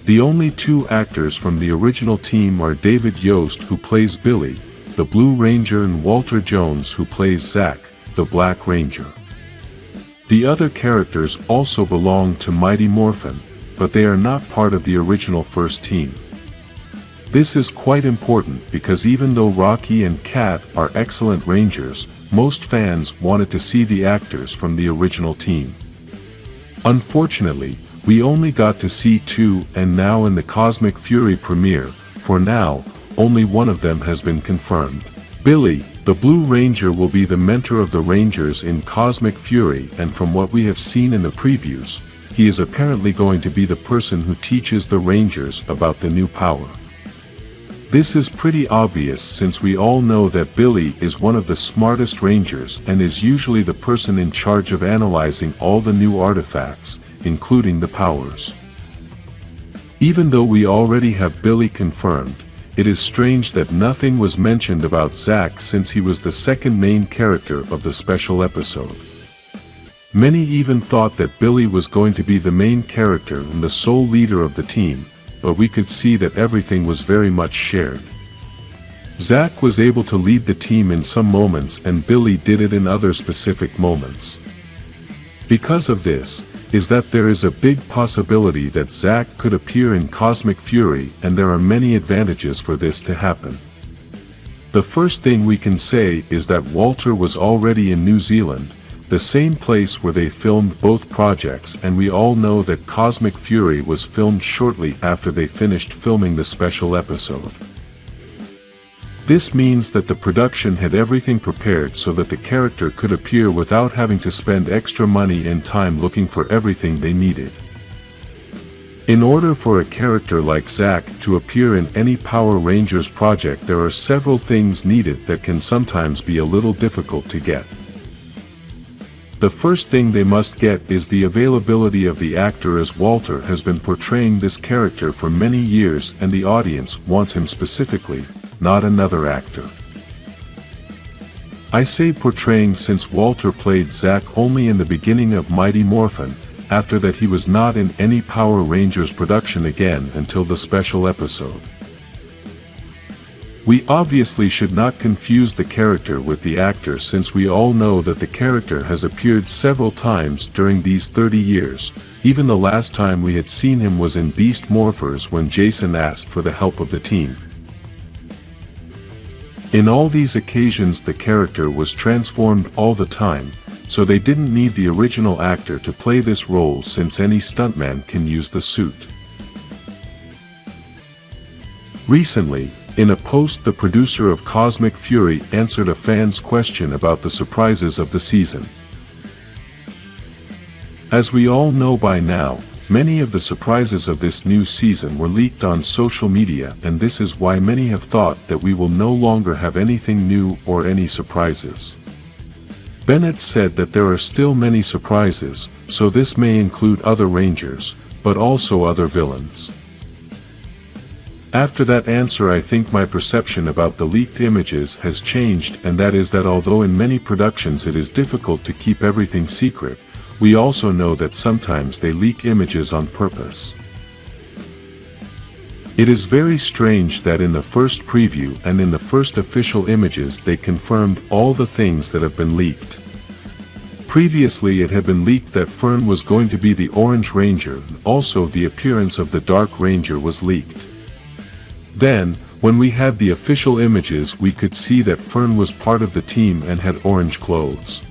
[SPEAKER 1] The only two actors from the original team are David Yost, who plays Billy, the Blue Ranger, and Walter Jones, who plays Zack, the Black Ranger. The other characters also belong to Mighty Morphin, but they are not part of the original first team. This is quite important because even though Rocky and Kat are excellent Rangers, most fans wanted to see the actors from the original team. Unfortunately, we only got to see two, and now in the Cosmic Fury premiere, for now, only one of them has been confirmed. Billy, the Blue Ranger, will be the mentor of the Rangers in Cosmic Fury, and from what we have seen in the previews, he is apparently going to be the person who teaches the Rangers about the new power. This is pretty obvious, since we all know that Billy is one of the smartest Rangers and is usually the person in charge of analyzing all the new artifacts, including the powers. Even though we already have Billy confirmed, it is strange that nothing was mentioned about Zack, since he was the second main character of the special episode. Many even thought that Billy was going to be the main character and the sole leader of the team, but we could see that everything was very much shared. Zack was able to lead the team in some moments, and Billy did it in other specific moments. Because of this, is that there is a big possibility that Zack could appear in Cosmic Fury, and there are many advantages for this to happen. The first thing we can say is that Walter was already in New Zealand, the same place where they filmed both projects, and we all know that Cosmic Fury was filmed shortly after they finished filming the special episode. This means that the production had everything prepared so that the character could appear without having to spend extra money and time looking for everything they needed. In order for a character like Zack to appear in any Power Rangers project, there are several things needed that can sometimes be a little difficult to get. The first thing they must get is the availability of the actor, as Walter has been portraying this character for many years and the audience wants him specifically, not another actor. I say portraying since Walter played Zack only in the beginning of Mighty Morphin. After that he was not in any Power Rangers production again until the special episode. We obviously should not confuse the character with the actor, since we all know that the character has appeared several times during these 30 years. Even the last time we had seen him was in Beast Morphers when Jason asked for the help of the team. In all these occasions the character was transformed all the time, so they didn't need the original actor to play this role, since any stuntman can use the suit. Recently, in a post, the producer of Cosmic Fury answered a fan's question about the surprises of the season. As we all know by now, many of the surprises of this new season were leaked on social media, and this is why many have thought that we will no longer have anything new or any surprises. Bennett said that there are still many surprises, so this may include other Rangers, but also other villains. After that answer, I think my perception about the leaked images has changed, and that is that although in many productions it is difficult to keep everything secret, we also know that sometimes they leak images on purpose. It is very strange that in the first preview and in the first official images they confirmed all the things that have been leaked. Previously it had been leaked that Fern was going to be the Orange Ranger, and also the appearance of the Dark Ranger was leaked. Then, when we had the official images, we could see that Fern was part of the team and had orange clothes.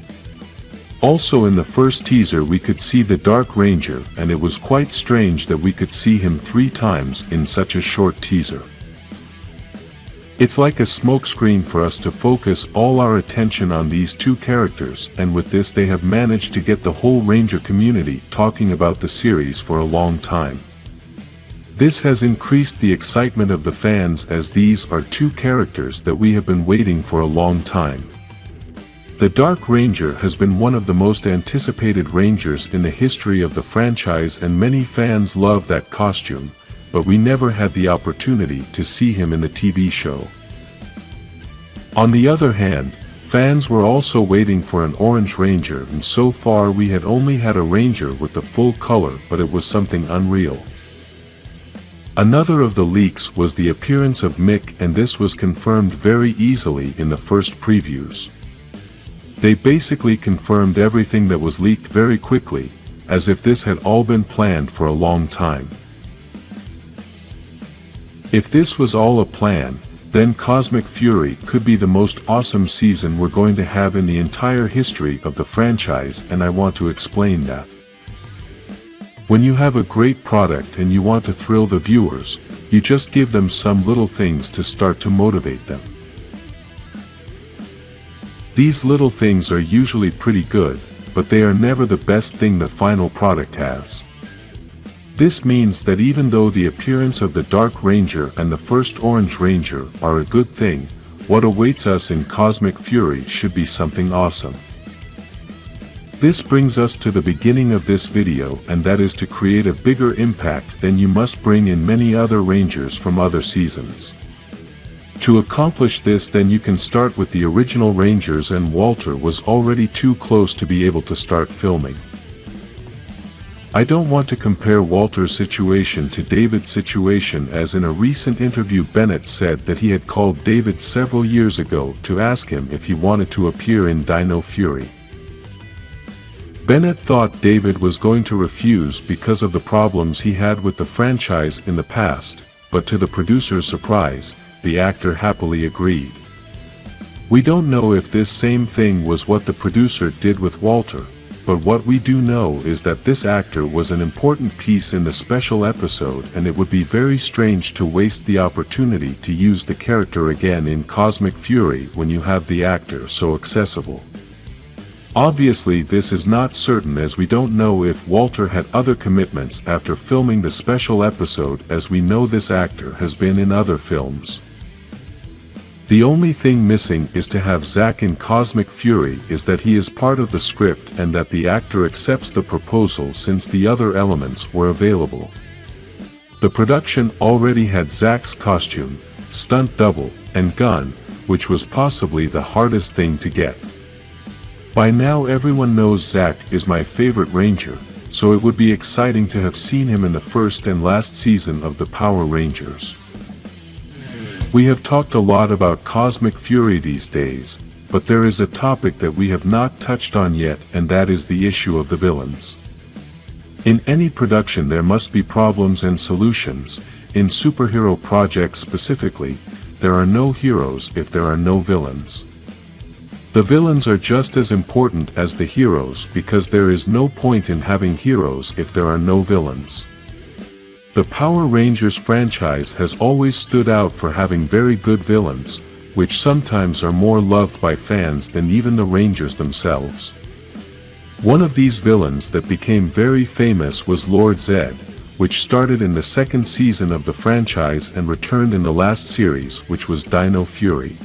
[SPEAKER 1] Also in the first teaser we could see the Dark Ranger, and it was quite strange that we could see him 3 times in such a short teaser. It's like a smokescreen for us to focus all our attention on these 2 characters, and with this they have managed to get the whole Ranger community talking about the series for a long time. This has increased the excitement of the fans, as these are 2 characters that we have been waiting for a long time. The Dark Ranger has been one of the most anticipated Rangers in the history of the franchise, and many fans love that costume, but we never had the opportunity to see him in the TV show. On the other hand, fans were also waiting for an Orange Ranger, and so far we had only had a Ranger with the full color, but it was something unreal. Another of the leaks was the appearance of Mick, and this was confirmed very easily in the first previews. They basically confirmed everything that was leaked very quickly, as if this had all been planned for a long time. If this was all a plan, then Cosmic Fury could be the most awesome season we're going to have in the entire history of the franchise, and I want to explain that. When you have a great product and you want to thrill the viewers, you just give them some little things to start to motivate them. These little things are usually pretty good, but they are never the best thing the final product has. This means that even though the appearance of the Dark Ranger and the first Orange Ranger are a good thing, what awaits us in Cosmic Fury should be something awesome. This brings us to the beginning of this video, and that is to create a bigger impact than you must bring in many other Rangers from other seasons. To accomplish this, then you can start with the original Rangers, and Walter was already too close to be able to start filming. I don't want to compare Walter's situation to David's situation, as in a recent interview Bennett said that he had called David several years ago to ask him if he wanted to appear in Dino Fury. Bennett thought David was going to refuse because of the problems he had with the franchise in the past, but to the producer's surprise, the actor happily agreed. We don't know if this same thing was what the producer did with Walter, but what we do know is that this actor was an important piece in the special episode, and it would be very strange to waste the opportunity to use the character again in Cosmic Fury when you have the actor so accessible. Obviously this is not certain, as we don't know if Walter had other commitments after filming the special episode, as we know this actor has been in other films. The only thing missing is to have Zack in Cosmic Fury, is that he is part of the script and that the actor accepts the proposal, since the other elements were available. The production already had Zack's costume, stunt double, and gun, which was possibly the hardest thing to get. By now everyone knows Zack is my favorite Ranger, so it would be exciting to have seen him in the first and last season of the Power Rangers. We have talked a lot about Cosmic Fury these days, but there is a topic that we have not touched on yet, and that is the issue of the villains. In any production there must be problems and solutions. In superhero projects specifically, there are no heroes if there are no villains. The villains are just as important as the heroes because there is no point in having heroes if there are no villains. The Power Rangers franchise has always stood out for having very good villains, which sometimes are more loved by fans than even the Rangers themselves. One of these villains that became very famous was Lord Zed, which started in the second season of the franchise and returned in the last series, which was Dino Fury.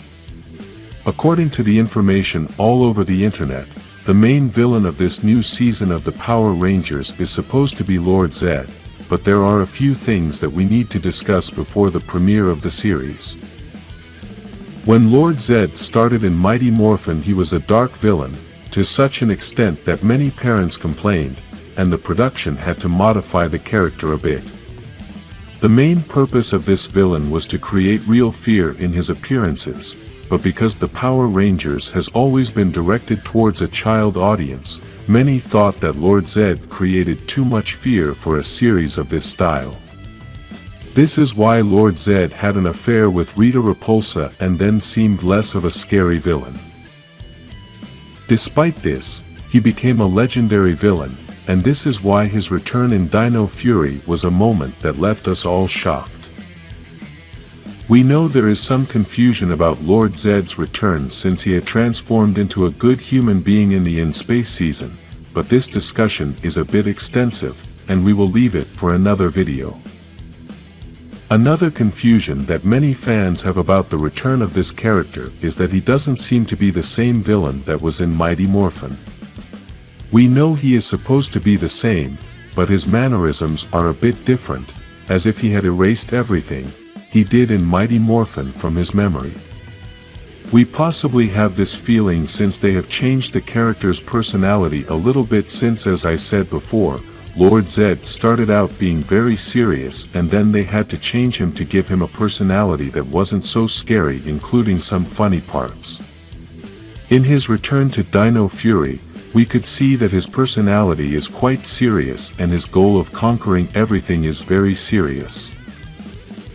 [SPEAKER 1] According to the information all over the internet, the main villain of this new season of the Power Rangers is supposed to be Lord Zed, but there are a few things that we need to discuss before the premiere of the series. When Lord Zed started in Mighty Morphin, he was a dark villain, to such an extent that many parents complained, and the production had to modify the character a bit. The main purpose of this villain was to create real fear in his appearances, but because the Power Rangers has always been directed towards a child audience, many thought that Lord Zed created too much fear for a series of this style. This is why Lord Zed had an affair with Rita Repulsa and then seemed less of a scary villain. Despite this, he became a legendary villain, and this is why his return in Dino Fury was a moment that left us all shocked. We know there is some confusion about Lord Zed's return since he had transformed into a good human being in the In Space season, but this discussion is a bit extensive, and we will leave it for another video. Another confusion that many fans have about the return of this character is that he doesn't seem to be the same villain that was in Mighty Morphin. We know he is supposed to be the same, but his mannerisms are a bit different, as if he had erased everything he did in Mighty Morphin from his memory. We possibly have this feeling since they have changed the character's personality a little bit since, as I said before, Lord Zed started out being very serious and then they had to change him to give him a personality that wasn't so scary, including some funny parts. In his return to Dino Fury, we could see that his personality is quite serious and his goal of conquering everything is very serious.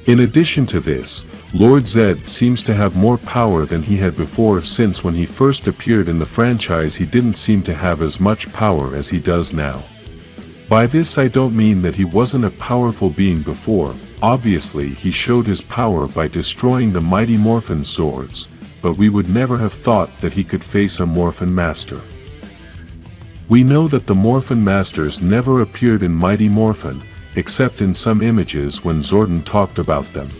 [SPEAKER 1] In addition to this, Lord Zed seems to have more power than he had before, since when he first appeared in the franchise he didn't seem to have as much power as he does now. By this I don't mean that he wasn't a powerful being before. Obviously he showed his power by destroying the Mighty Morphin swords, but we would never have thought that he could face a Morphin Master. We know that the Morphin Masters never appeared in Mighty Morphin, except in some images when Zordon talked about them.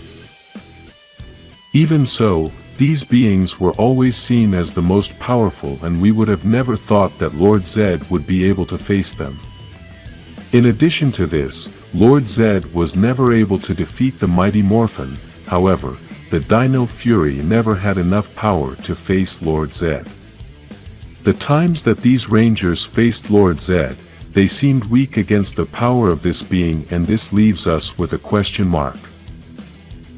[SPEAKER 1] Even so, these beings were always seen as the most powerful, and we would have never thought that Lord Zed would be able to face them. In addition to this, Lord Zed was never able to defeat the Mighty Morphin. However, the Dino Fury never had enough power to face Lord Zed. The times that these Rangers faced Lord Zed, they seemed weak against the power of this being, and this leaves us with a question mark.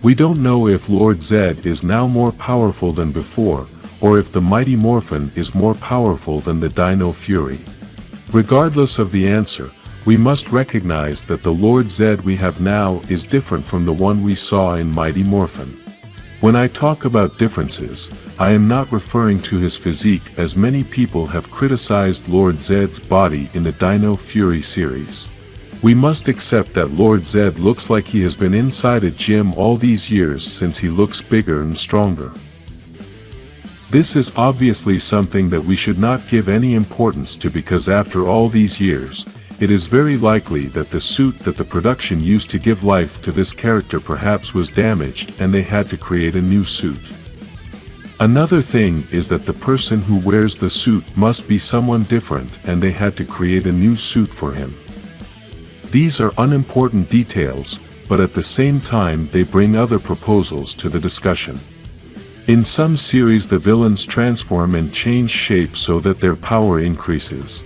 [SPEAKER 1] We don't know if Lord Zed is now more powerful than before, or if the Mighty Morphin is more powerful than the Dino Fury. Regardless of the answer, we must recognize that the Lord Zed we have now is different from the one we saw in Mighty Morphin. When I talk about differences, I am not referring to his physique, as many people have criticized Lord Zed's body in the Dino Fury series. We must accept that Lord Zed looks like he has been inside a gym all these years, since he looks bigger and stronger. This is obviously something that we should not give any importance to, because after all these years, it is very likely that the suit that the production used to give life to this character perhaps was damaged and they had to create a new suit. Another thing is that the person who wears the suit must be someone different, and they had to create a new suit for him. These are unimportant details, but at the same time they bring other proposals to the discussion. In some series the villains transform and change shape so that their power increases.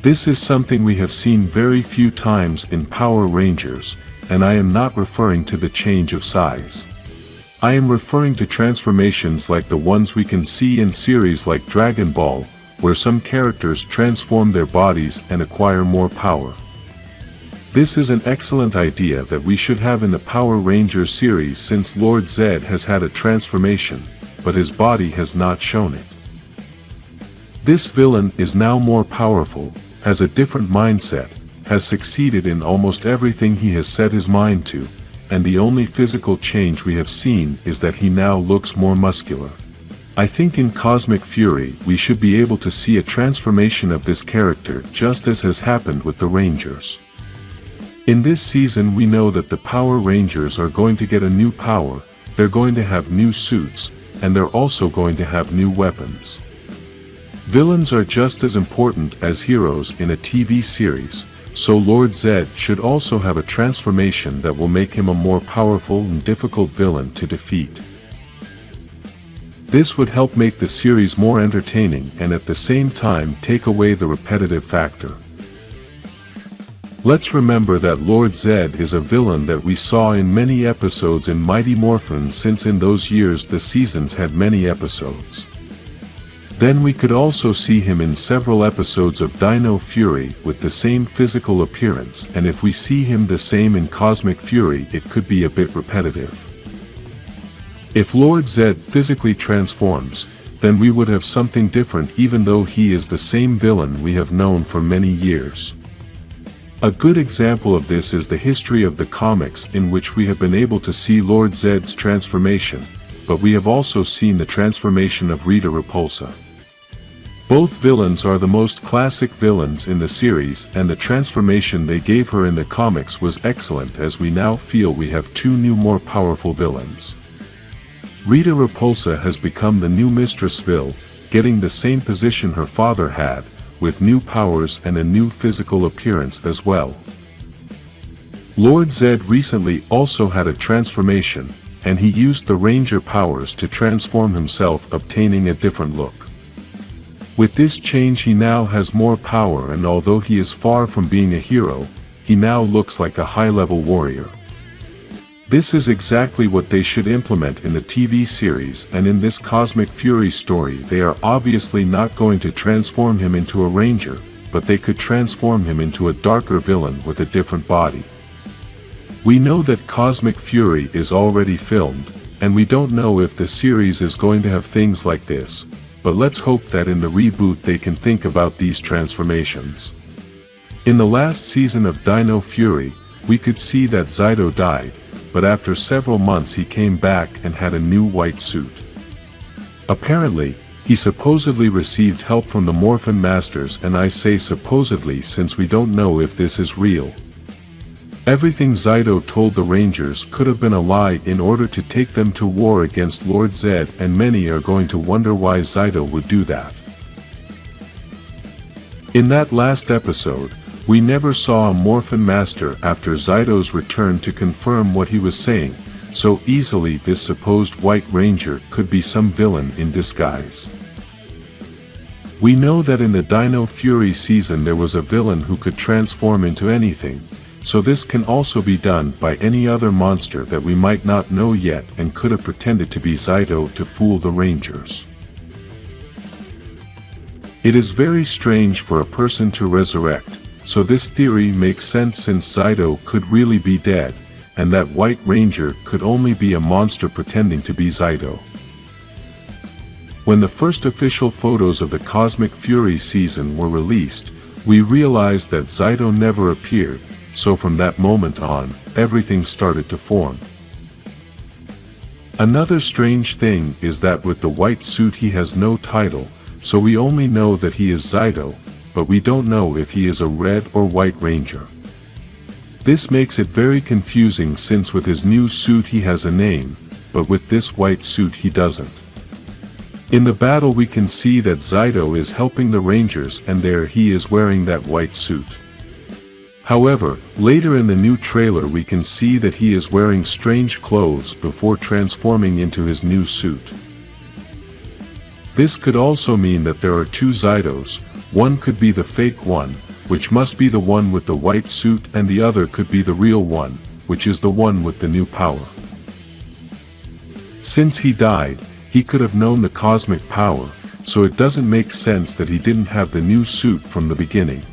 [SPEAKER 1] This is something we have seen very few times in Power Rangers, and I am not referring to the change of size. I am referring to transformations like the ones we can see in series like Dragon Ball, where some characters transform their bodies and acquire more power. This is an excellent idea that we should have in the Power Rangers series, since Lord Zedd has had a transformation, but his body has not shown it. This villain is now more powerful, has a different mindset, has succeeded in almost everything he has set his mind to, and the only physical change we have seen is that he now looks more muscular. I think in Cosmic Fury we should be able to see a transformation of this character, just as has happened with the Rangers. In this season we know that the Power Rangers are going to get a new power, they're going to have new suits, and they're also going to have new weapons. Villains are just as important as heroes in a TV series, so Lord Zedd should also have a transformation that will make him a more powerful and difficult villain to defeat. This would help make the series more entertaining and at the same time take away the repetitive factor. Let's remember that Lord Zedd is a villain that we saw in many episodes in Mighty Morphin, since in those years the seasons had many episodes. Then we could also see him in several episodes of Dino Fury with the same physical appearance, and if we see him the same in Cosmic Fury it could be a bit repetitive. If Lord Zedd physically transforms, then we would have something different, even though he is the same villain we have known for many years. A good example of this is the history of the comics, in which we have been able to see Lord Zedd's transformation, but we have also seen the transformation of Rita Repulsa. Both villains are the most classic villains in the series, and the transformation they gave her in the comics was excellent, as we now feel we have two new more powerful villains. Rita Repulsa has become the new Mistress Vil, getting the same position her father had, with new powers and a new physical appearance as well. Lord Zedd recently also had a transformation, and he used the Ranger powers to transform himself, obtaining a different look. With this change he now has more power, and although he is far from being a hero, he now looks like a high-level warrior. This is exactly what they should implement in the TV series, and in this Cosmic Fury story they are obviously not going to transform him into a Ranger, but they could transform him into a darker villain with a different body. We know that Cosmic Fury is already filmed, and we don't know if the series is going to have things like this, but let's hope that in the reboot they can think about these transformations. In the last season of Dino Fury, we could see that Zyto died, but after several months he came back and had a new white suit. Apparently, he supposedly received help from the Morphin Masters, and I say supposedly since we don't know if this is real. Everything Zyto told the Rangers could have been a lie in order to take them to war against Lord Zedd, and many are going to wonder why Zyto would do that. In that last episode, we never saw a Morphin Master after Zyto's return to confirm what he was saying, so easily this supposed White Ranger could be some villain in disguise. We know that in the Dino Fury season there was a villain who could transform into anything, so this can also be done by any other monster that we might not know yet and could have pretended to be Zyto to fool the Rangers. It is very strange for a person to resurrect, so this theory makes sense since Zyto could really be dead, and that White Ranger could only be a monster pretending to be Zyto. When the first official photos of the Cosmic Fury season were released, we realized that Zyto never appeared, so from that moment on, everything started to form. Another strange thing is that with the white suit he has no title, so we only know that he is Zyto, but we don't know if he is a Red or White Ranger. This makes it very confusing since with his new suit he has a name, but with this white suit he doesn't. In the battle we can see that Zyto is helping the Rangers, and there he is wearing that white suit. However, later in the new trailer we can see that he is wearing strange clothes before transforming into his new suit. This could also mean that there are two Zydos. One could be the fake one, which must be the one with the white suit, and the other could be the real one, which is the one with the new power. Since he died, he could have known the cosmic power, so it doesn't make sense that he didn't have the new suit from the beginning.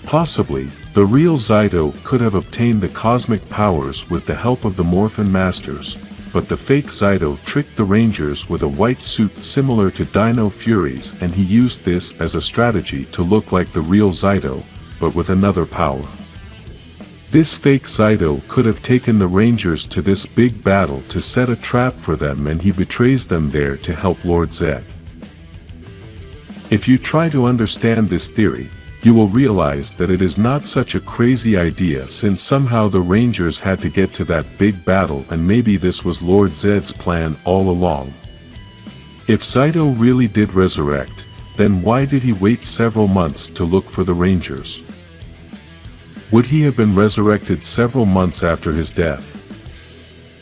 [SPEAKER 1] Possibly, the real Zydo could have obtained the cosmic powers with the help of the Morphin Masters, but the fake Zydo tricked the Rangers with a white suit similar to Dino Fury's, and he used this as a strategy to look like the real Zydo, but with another power. This fake Zydo could have taken the Rangers to this big battle to set a trap for them, and he betrays them there to help Lord Zed. If you try to understand this theory, you will realize that it is not such a crazy idea, since somehow the Rangers had to get to that big battle, and maybe this was Lord Zed's plan all along. If Zydo really did resurrect, then why did he wait several months to look for the Rangers? Would he have been resurrected several months after his death?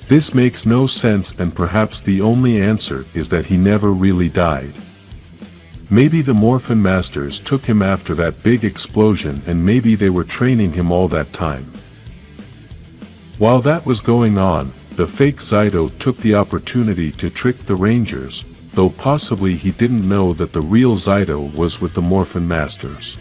[SPEAKER 1] This makes no sense, and perhaps the only answer is that he never really died. Maybe the Morphin Masters took him after that big explosion, and maybe they were training him all that time. While that was going on, the fake Zydo took the opportunity to trick the Rangers, though possibly he didn't know that the real Zydo was with the Morphin Masters.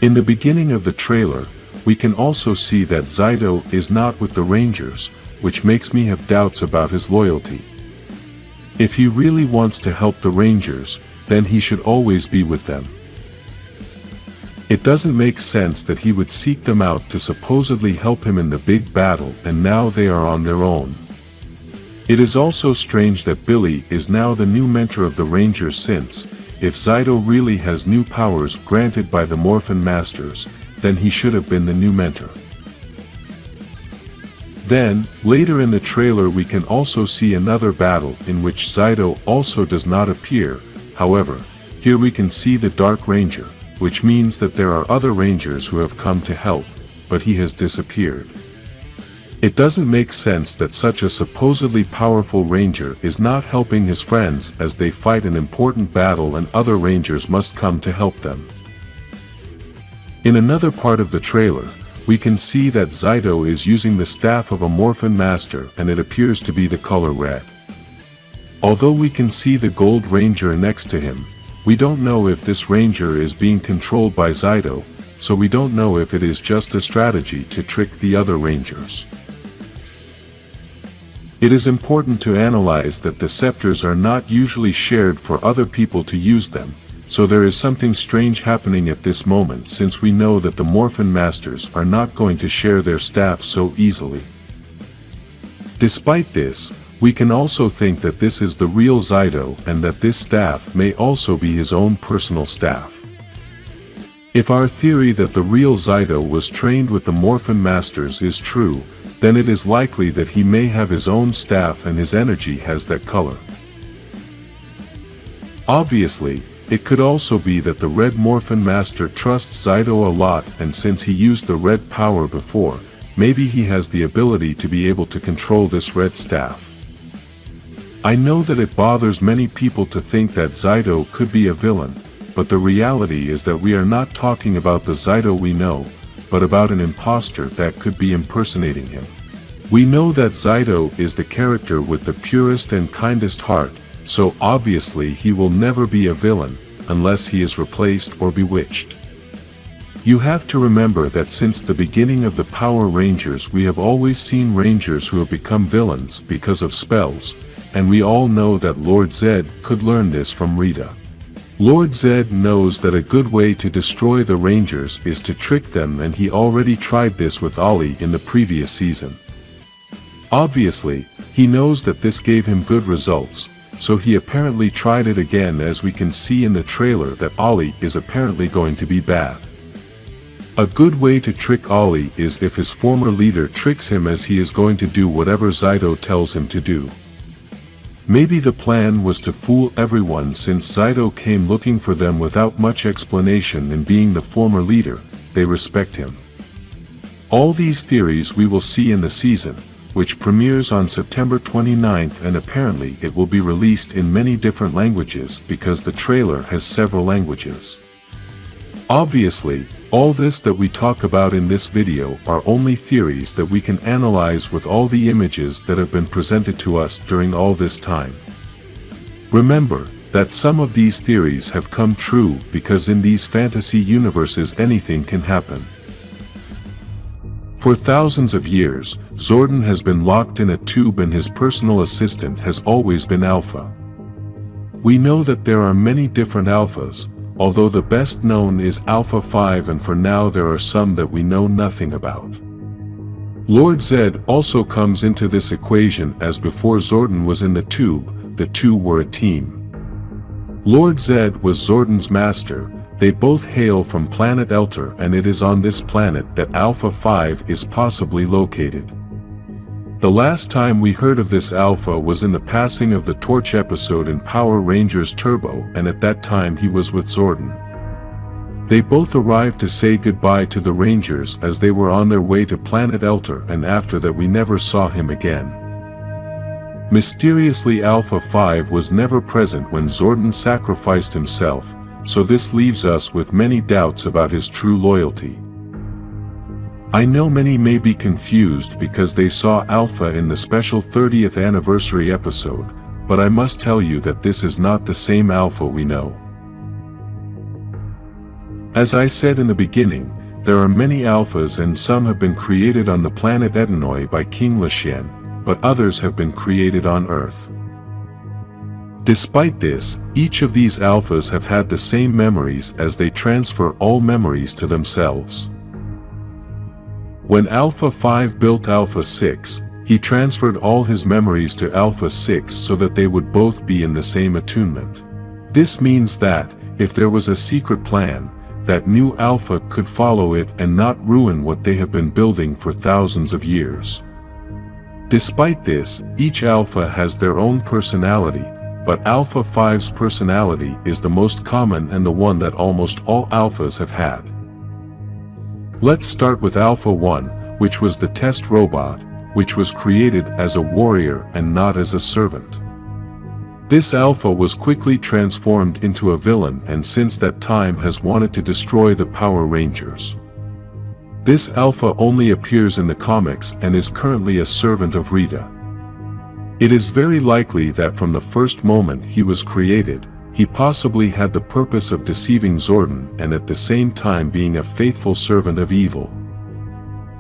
[SPEAKER 1] In the beginning of the trailer, we can also see that Zydo is not with the Rangers, which makes me have doubts about his loyalty. If he really wants to help the Rangers, then he should always be with them. It doesn't make sense that he would seek them out to supposedly help him in the big battle, and now they are on their own. It is also strange that Billy is now the new mentor of the Rangers, since, if Zydo really has new powers granted by the Morphin Masters, then he should have been the new mentor. Then, later in the trailer we can also see another battle in which Zydo also does not appear. However, here we can see the Dark Ranger, which means that there are other Rangers who have come to help, but he has disappeared. It doesn't make sense that such a supposedly powerful Ranger is not helping his friends as they fight an important battle, and other Rangers must come to help them. In another part of the trailer, we can see that Zydo is using the staff of a Morphin Master, and it appears to be the color red. Although we can see the Gold Ranger next to him, we don't know if this Ranger is being controlled by Zydo, so we don't know if it is just a strategy to trick the other Rangers. It is important to analyze that the scepters are not usually shared for other people to use them, so there is something strange happening at this moment, since we know that the Morphin Masters are not going to share their staff so easily. Despite this, we can also think that this is the real Zydo, and that this staff may also be his own personal staff. If our theory that the real Zydo was trained with the Morphin Masters is true, then it is likely that he may have his own staff and his energy has that color. Obviously, it could also be that the Red Morphin Master trusts Zydo a lot, and since he used the red power before, maybe he has the ability to be able to control this red staff. I know that it bothers many people to think that Zydo could be a villain, but the reality is that we are not talking about the Zydo we know, but about an imposter that could be impersonating him. We know that Zydo is the character with the purest and kindest heart, so obviously he will never be a villain, unless he is replaced or bewitched. You have to remember that since the beginning of the Power Rangers we have always seen Rangers who have become villains because of spells, and we all know that Lord Zed could learn this from Rita. Lord Zed knows that a good way to destroy the Rangers is to trick them, and he already tried this with Ollie in the previous season. Obviously, he knows that this gave him good results, so he apparently tried it again, as we can see in the trailer that Ollie is apparently going to be bad. A good way to trick Ollie is if his former leader tricks him, as he is going to do whatever Zydo tells him to do. Maybe the plan was to fool everyone since Saito came looking for them without much explanation, and being the former leader, they respect him. All these theories we will see in the season, which premieres on September 29th, and apparently it will be released in many different languages because the trailer has several languages. Obviously, all this that we talk about in this video are only theories that we can analyze with all the images that have been presented to us during all this time. Remember that some of these theories have come true because in these fantasy universes anything can happen. For thousands of years, Zordon has been locked in a tube and his personal assistant has always been Alpha. We know that there are many different Alphas, although the best known is Alpha 5, and for now there are some that we know nothing about. Lord Zed also comes into this equation, as before Zordon was in the two were a team. Lord Zed was Zordon's master. They both hail from planet Elter, and it is on this planet that Alpha 5 is possibly located. The last time we heard of this Alpha was in the passing of the Torch episode in Power Rangers Turbo, and at that time he was with Zordon. They both arrived to say goodbye to the Rangers as they were on their way to planet Elter, and after that we never saw him again. Mysteriously, Alpha 5 was never present when Zordon sacrificed himself, so this leaves us with many doubts about his true loyalty. I know many may be confused because they saw Alpha in the special 30th anniversary episode, but I must tell you that this is not the same Alpha we know. As I said in the beginning, there are many Alphas, and some have been created on the planet Edenoi by King Lashen, but others have been created on Earth. Despite this, each of these Alphas have had the same memories as they transfer all memories to themselves. When Alpha 5 built Alpha 6, he transferred all his memories to Alpha 6 so that they would both be in the same attunement. This means that, if there was a secret plan, that new Alpha could follow it and not ruin what they have been building for thousands of years. Despite this, each Alpha has their own personality, but Alpha 5's personality is the most common and the one that almost all Alphas have had. Let's start with Alpha 1, which was the test robot, which was created as a warrior and not as a servant. This Alpha was quickly transformed into a villain, and since that time has wanted to destroy the Power Rangers. This Alpha only appears in the comics and is currently a servant of Rita. It is very likely that from the first moment he was created, he possibly had the purpose of deceiving Zordon and at the same time being a faithful servant of evil.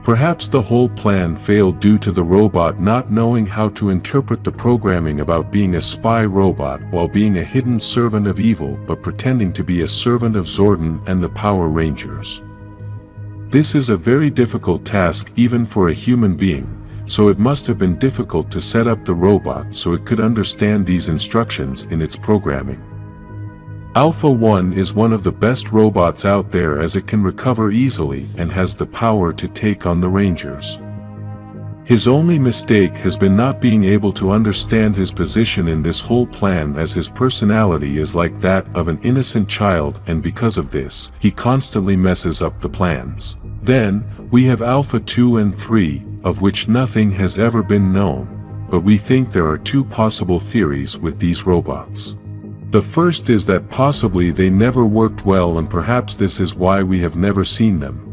[SPEAKER 1] Perhaps the whole plan failed due to the robot not knowing how to interpret the programming about being a spy robot while being a hidden servant of evil, but pretending to be a servant of Zordon and the Power Rangers. This is a very difficult task even for a human being, so it must have been difficult to set up the robot so it could understand these instructions in its programming. Alpha 1 is one of the best robots out there as it can recover easily and has the power to take on the Rangers. His only mistake has been not being able to understand his position in this whole plan, as his personality is like that of an innocent child, and because of this, he constantly messes up the plans. Then, we have Alpha 2 and 3, of which nothing has ever been known, but we think there are two possible theories with these robots. The first is that possibly they never worked well, and perhaps this is why we have never seen them.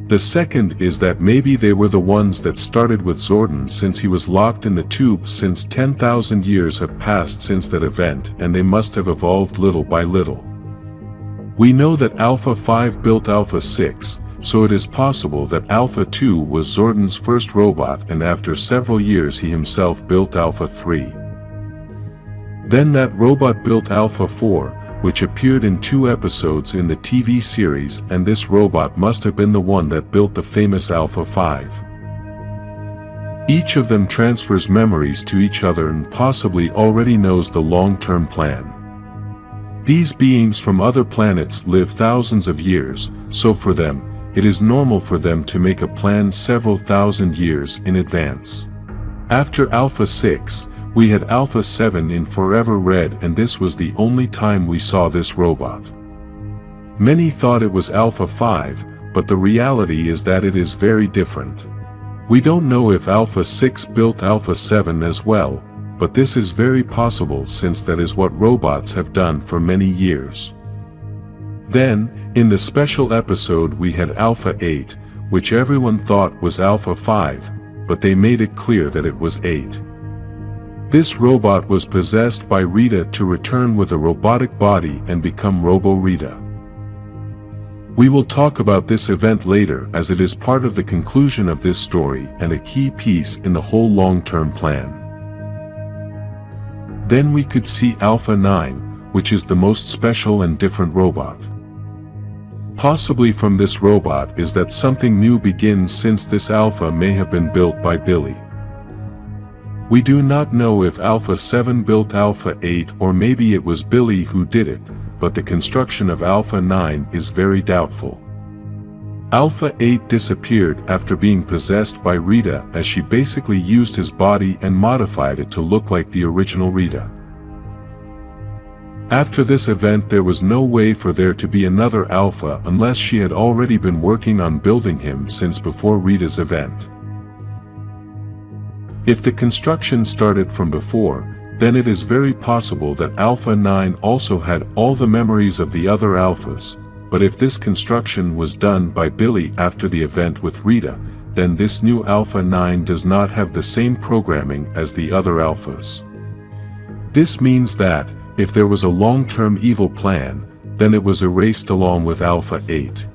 [SPEAKER 1] The second is that maybe they were the ones that started with Zordon, since he was locked in the tube since 10,000 years have passed since that event, and they must have evolved little by little. We know that Alpha 5 built Alpha 6, so it is possible that Alpha 2 was Zordon's first robot, and after several years he himself built Alpha 3. Then that robot built Alpha 4, which appeared in 2 episodes in the TV series, and this robot must have been the one that built the famous Alpha 5. Each of them transfers memories to each other and possibly already knows the long-term plan. These beings from other planets live thousands of years, so for them, it is normal for them to make a plan several thousand years in advance. After Alpha 6, We had Alpha 7 in Forever Red, and this was the only time we saw this robot. Many thought it was Alpha 5, but the reality is that it is very different. We don't know if Alpha 6 built Alpha 7 as well, but this is very possible since that is what robots have done for many years. Then, in the special episode we had Alpha 8, which everyone thought was Alpha 5, but they made it clear that it was 8. This robot was possessed by Rita to return with a robotic body and become Robo-Rita. We will talk about this event later as it is part of the conclusion of this story and a key piece in the whole long-term plan. Then we could see Alpha 9, which is the most special and different robot. Possibly from this robot is that something new begins, since this Alpha may have been built by Billy. We do not know if Alpha 7 built Alpha 8 or maybe it was Billy who did it, but the construction of Alpha 9 is very doubtful. Alpha 8 disappeared after being possessed by Rita, as she basically used his body and modified it to look like the original Rita. After this event there was no way for there to be another Alpha unless she had already been working on building him since before Rita's event. If the construction started from before, then it is very possible that Alpha 9 also had all the memories of the other Alphas, but if this construction was done by Billy after the event with Rita, then this new Alpha 9 does not have the same programming as the other Alphas. This means that, if there was a long-term evil plan, then it was erased along with Alpha 8.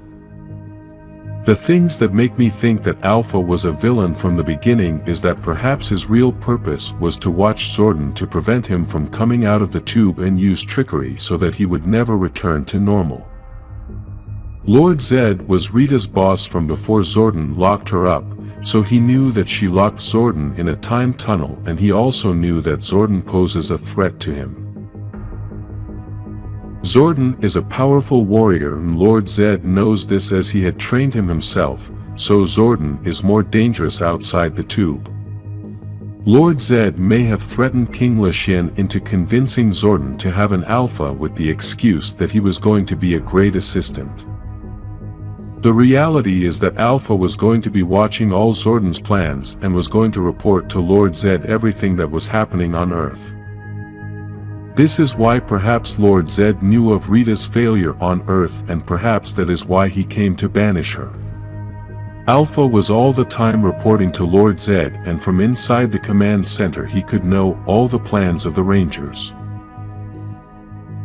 [SPEAKER 1] The things that make me think that Alpha was a villain from the beginning is that perhaps his real purpose was to watch Zordon to prevent him from coming out of the tube and use trickery so that he would never return to normal. Lord Zed was Rita's boss from before Zordon locked her up, so he knew that she locked Zordon in a time tunnel, and he also knew that Zordon poses a threat to him. Zordon is a powerful warrior and Lord Zed knows this as he had trained him himself, so Zordon is more dangerous outside the tube. Lord Zed may have threatened King Lashin into convincing Zordon to have an Alpha with the excuse that he was going to be a great assistant. The reality is that Alpha was going to be watching all Zordon's plans and was going to report to Lord Zed everything that was happening on Earth. This is why perhaps Lord Zed knew of Rita's failure on Earth, and perhaps that is why he came to banish her. Alpha was all the time reporting to Lord Zed, and from inside the command center he could know all the plans of the Rangers.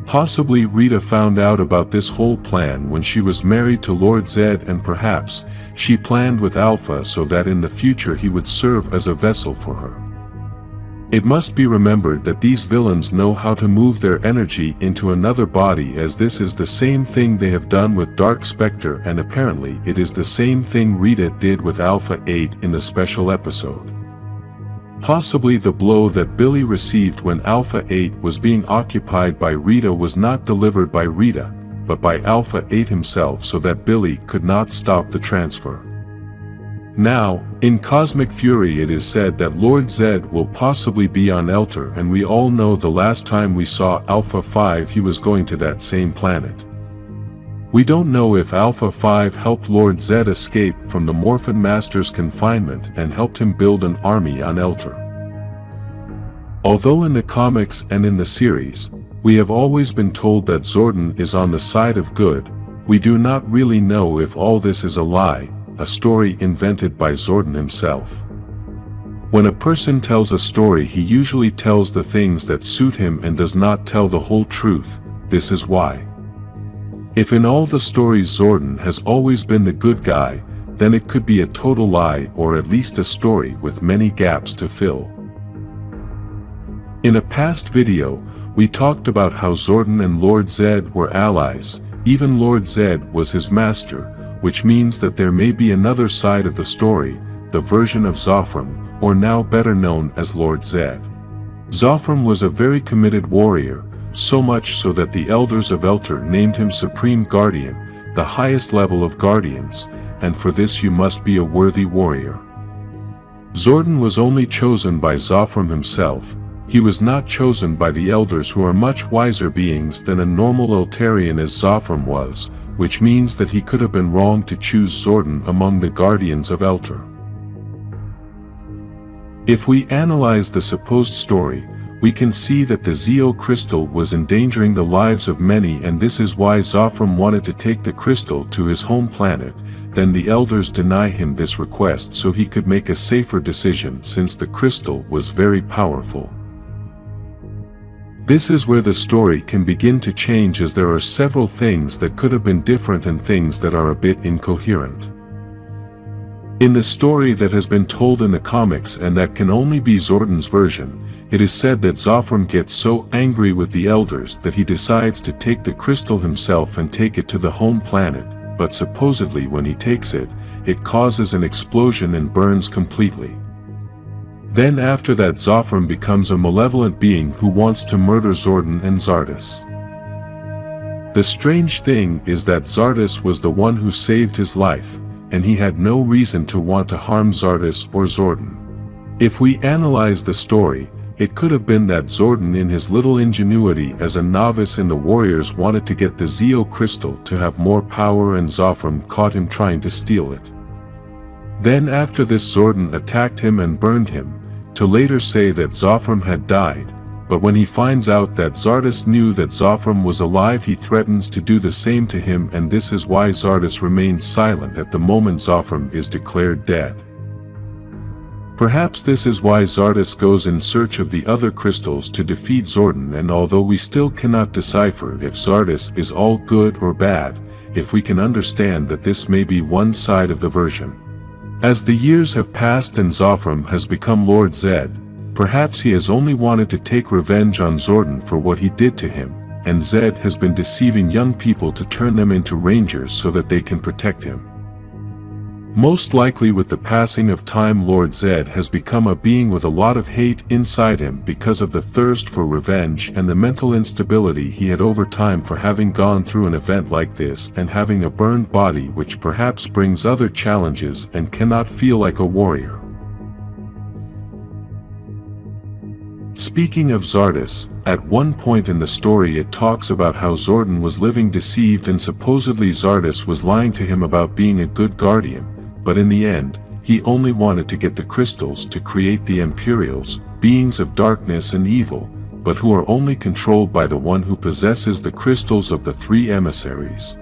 [SPEAKER 1] Possibly Rita found out about this whole plan when she was married to Lord Zed, and perhaps she planned with Alpha so that in the future he would serve as a vessel for her. It must be remembered that these villains know how to move their energy into another body, as this is the same thing they have done with Dark Spectre, and apparently it is the same thing Rita did with Alpha 8 in the special episode. Possibly the blow that Billy received when Alpha 8 was being occupied by Rita was not delivered by Rita, but by Alpha 8 himself, so that Billy could not stop the transfer. Now, in Cosmic Fury it is said that Lord Zed will possibly be on Elter, and we all know the last time we saw Alpha 5 he was going to that same planet. We don't know if Alpha 5 helped Lord Zed escape from the Morphin Master's confinement and helped him build an army on Elter. Although in the comics and in the series, we have always been told that Zordon is on the side of good, we do not really know if all this is a lie, a story invented by Zordon himself. When a person tells a story he usually tells the things that suit him and does not tell the whole truth. This is why. If in all the stories Zordon has always been the good guy, then it could be a total lie, or at least a story with many gaps to fill. In a past video, we talked about how Zordon and Lord Zed were allies. Even Lord Zed was his master, which means that there may be another side of the story, the version of Zofram, or now better known as Lord Zed. Zofram was a very committed warrior, so much so that the elders of Elter named him Supreme Guardian, the highest level of guardians, and for this you must be a worthy warrior. Zordon was only chosen by Zofram himself, He was not chosen by the elders, who are much wiser beings than a normal Eltarian as Zophram was, which means that he could have been wrong to choose Zordon among the guardians of Eltar. If we analyze the supposed story, we can see that the Zeo crystal was endangering the lives of many, and this is why Zophram wanted to take the crystal to his home planet. Then the elders deny him this request so he could make a safer decision, since the crystal was very powerful. This is where the story can begin to change, as there are several things that could have been different and things that are a bit incoherent. In the story that has been told in the comics, and that can only be Zordon's version, it is said that Zophram gets so angry with the elders that he decides to take the crystal himself and take it to the home planet, but supposedly when he takes it, it causes an explosion and burns completely. Then after that, Zophram becomes a malevolent being who wants to murder Zordon and Zardoz. The strange thing is that Zardoz was the one who saved his life, and he had no reason to want to harm Zardoz or Zordon. If we analyze the story, it could have been that Zordon, in his little ingenuity as a novice in the warriors, wanted to get the Zeo crystal to have more power, and Zophram caught him trying to steal it. Then after this, Zordon attacked him and burned him, to later say that Zophram had died, but when he finds out that Zardoz knew that Zophram was alive, he threatens to do the same to him, and this is why Zardoz remains silent at the moment Zophram is declared dead. Perhaps this is why Zardoz goes in search of the other crystals to defeat Zordon, and although we still cannot decipher if Zardoz is all good or bad, if we can understand that this may be one side of the version. As the years have passed and Zophram has become Lord Zed, perhaps he has only wanted to take revenge on Zordon for what he did to him, and Zed has been deceiving young people to turn them into rangers so that they can protect him. Most likely with the passing of time, Lord Zed has become a being with a lot of hate inside him because of the thirst for revenge and the mental instability he had over time for having gone through an event like this and having a burned body, which perhaps brings other challenges and cannot feel like a warrior. Speaking of Zardoz, at one point in the story it talks about how Zordon was living deceived and supposedly Zardoz was lying to him about being a good guardian, but in the end, he only wanted to get the crystals to create the Imperials, beings of darkness and evil, but who are only controlled by the one who possesses the crystals of the three emissaries.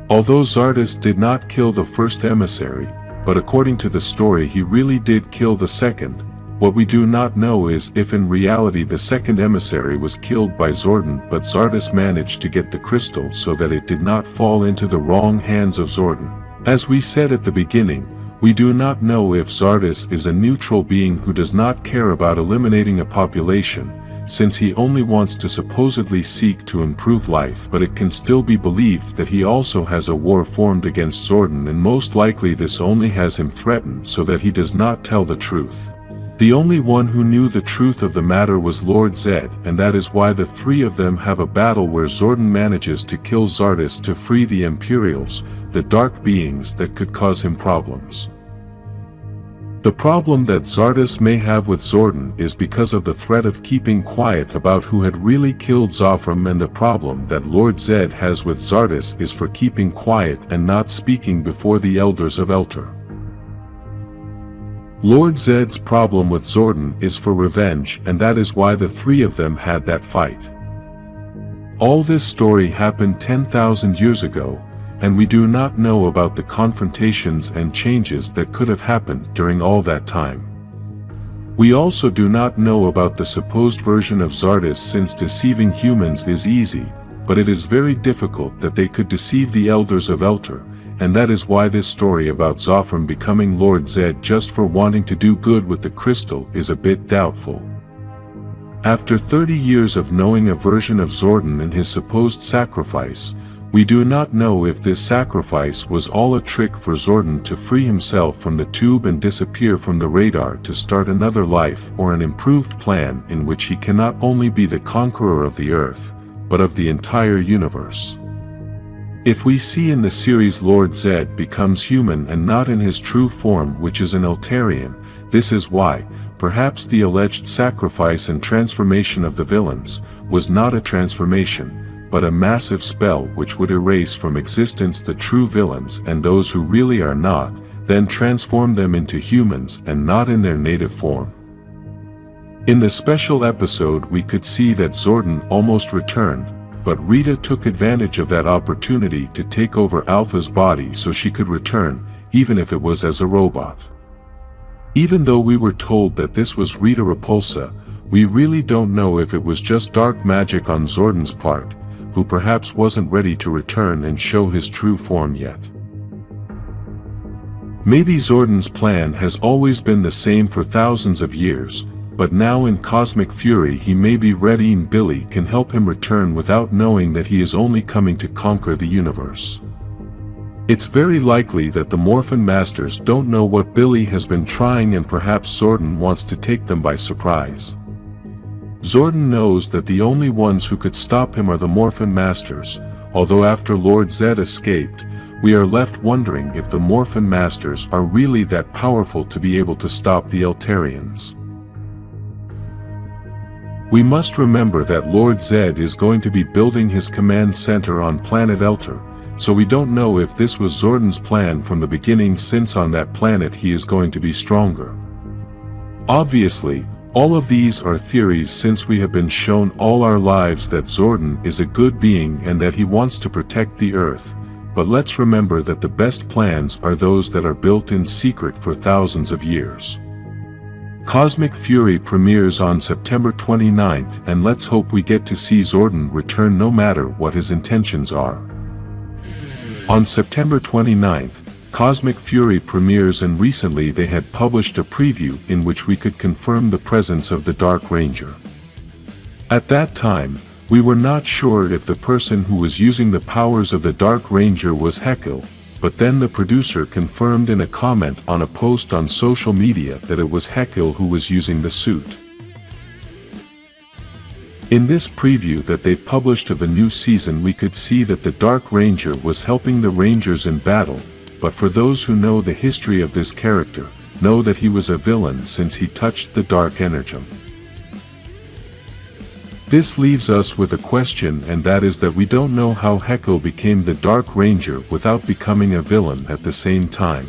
[SPEAKER 1] Although Zardoz did not kill the first emissary, but according to the story he really did kill the second, what we do not know is if in reality the second emissary was killed by Zordon, but Zardoz managed to get the crystal so that it did not fall into the wrong hands of Zordon. As we said at the beginning, we do not know if Zardoz is a neutral being who does not care about eliminating a population, since he only wants to supposedly seek to improve life, but it can still be believed that he also has a war formed against Zordon, and most likely this only has him threatened so that he does not tell the truth. The only one who knew the truth of the matter was Lord Zed, and that is why the three of them have a battle where Zordon manages to kill Zardoz to free the Imperials, the dark beings that could cause him problems. The problem that Zardoz may have with Zordon is because of the threat of keeping quiet about who had really killed Zophram, and the problem that Lord Zed has with Zardoz is for keeping quiet and not speaking before the elders of Eltar. Lord Zed's problem with Zordon is for revenge, and that is why the three of them had that fight. All this story happened 10,000 years ago, and we do not know about the confrontations and changes that could have happened during all that time. We also do not know about the supposed version of Zardoz, since deceiving humans is easy, but it is very difficult that they could deceive the elders of Eltar, and that is why this story about Zophram becoming Lord Zed just for wanting to do good with the crystal is a bit doubtful. After 30 years of knowing a version of Zordon and his supposed sacrifice, we do not know if this sacrifice was all a trick for Zordon to free himself from the tube and disappear from the radar to start another life, or an improved plan in which he cannot only be the conqueror of the Earth, but of the entire universe. If we see in the series Lord Zed becomes human and not in his true form, which is an Eltarian, this is why, perhaps the alleged sacrifice and transformation of the villains was not a transformation, but a massive spell which would erase from existence the true villains and those who really are not, then transform them into humans and not in their native form. In the special episode we could see that Zordon almost returned, but Rita took advantage of that opportunity to take over Alpha's body so she could return, even if it was as a robot. Even though we were told that this was Rita Repulsa, we really don't know if it was just dark magic on Zordon's part, who perhaps wasn't ready to return and show his true form yet. Maybe Zordon's plan has always been the same for thousands of years, but now in Cosmic Fury he may be ready and Billy can help him return without knowing that he is only coming to conquer the universe. It's very likely that the Morphin Masters don't know what Billy has been trying and perhaps Zordon wants to take them by surprise. Zordon knows that the only ones who could stop him are the Morphin Masters, although after Lord Zed escaped, we are left wondering if the Morphin Masters are really that powerful to be able to stop the Eltarians. We must remember that Lord Zed is going to be building his command center on planet Eltar, so we don't know if this was Zordon's plan from the beginning, since on that planet he is going to be stronger. Obviously, all of these are theories since we have been shown all our lives that Zordon is a good being and that he wants to protect the Earth, but let's remember that the best plans are those that are built in secret for thousands of years. Cosmic Fury premieres on September 29th, and let's hope we get to see Zordon return no matter what his intentions are. On September 29th, Cosmic Fury premieres, and recently they had published a preview in which we could confirm the presence of the Dark Ranger. At that time, we were not sure if the person who was using the powers of the Dark Ranger was Heckel, but then the producer confirmed in a comment on a post on social media that it was Heckel who was using the suit. In this preview that they published of the new season, we could see that the Dark Ranger was helping the Rangers in battle, but for those who know the history of this character, know that he was a villain since he touched the Dark Energem. This leaves us with a question, and that is that we don't know how Heckel became the Dark Ranger without becoming a villain at the same time.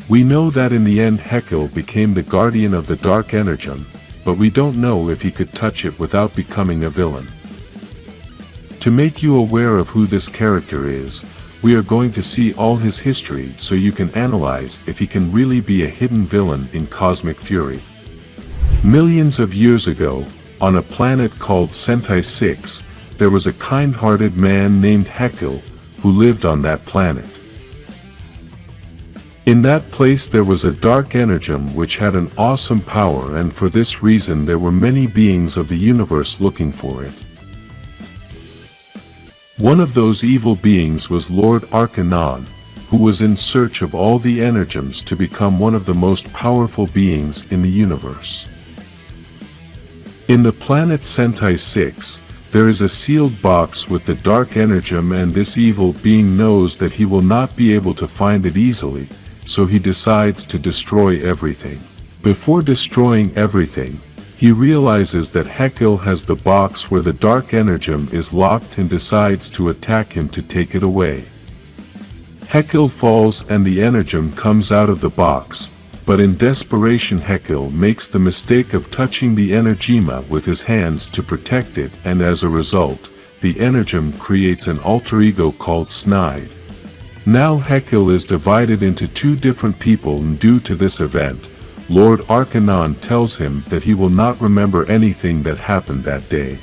[SPEAKER 1] We know that in the end Heckel became the guardian of the Dark Energem, but we don't know if he could touch it without becoming a villain. To make you aware of who this character is, we are going to see all his history so you can analyze if he can really be a hidden villain in Cosmic Fury. Millions of years ago, on a planet called Sentai 6, there was a kind-hearted man named Heckel, who lived on that planet. In that place there was a Dark Energem which had an awesome power, and for this reason there were many beings of the universe looking for it. One of those evil beings was Lord Arcanon, who was in search of all the Energems to become one of the most powerful beings in the universe. In the planet Sentai 6, there is a sealed box with the Dark Energem, and this evil being knows that he will not be able to find it easily, so he decides to destroy everything. Before destroying everything, he realizes that Heckel has the box where the Dark Energem is locked and decides to attack him to take it away. Heckel falls and the Energem comes out of the box, but in desperation Heckel makes the mistake of touching the Energema with his hands to protect it, and as a result, the Energem creates an alter ego called Snide. Now Heckel is divided into two different people, and due to this event, Lord Arcanon tells him that he will not remember anything that happened that day.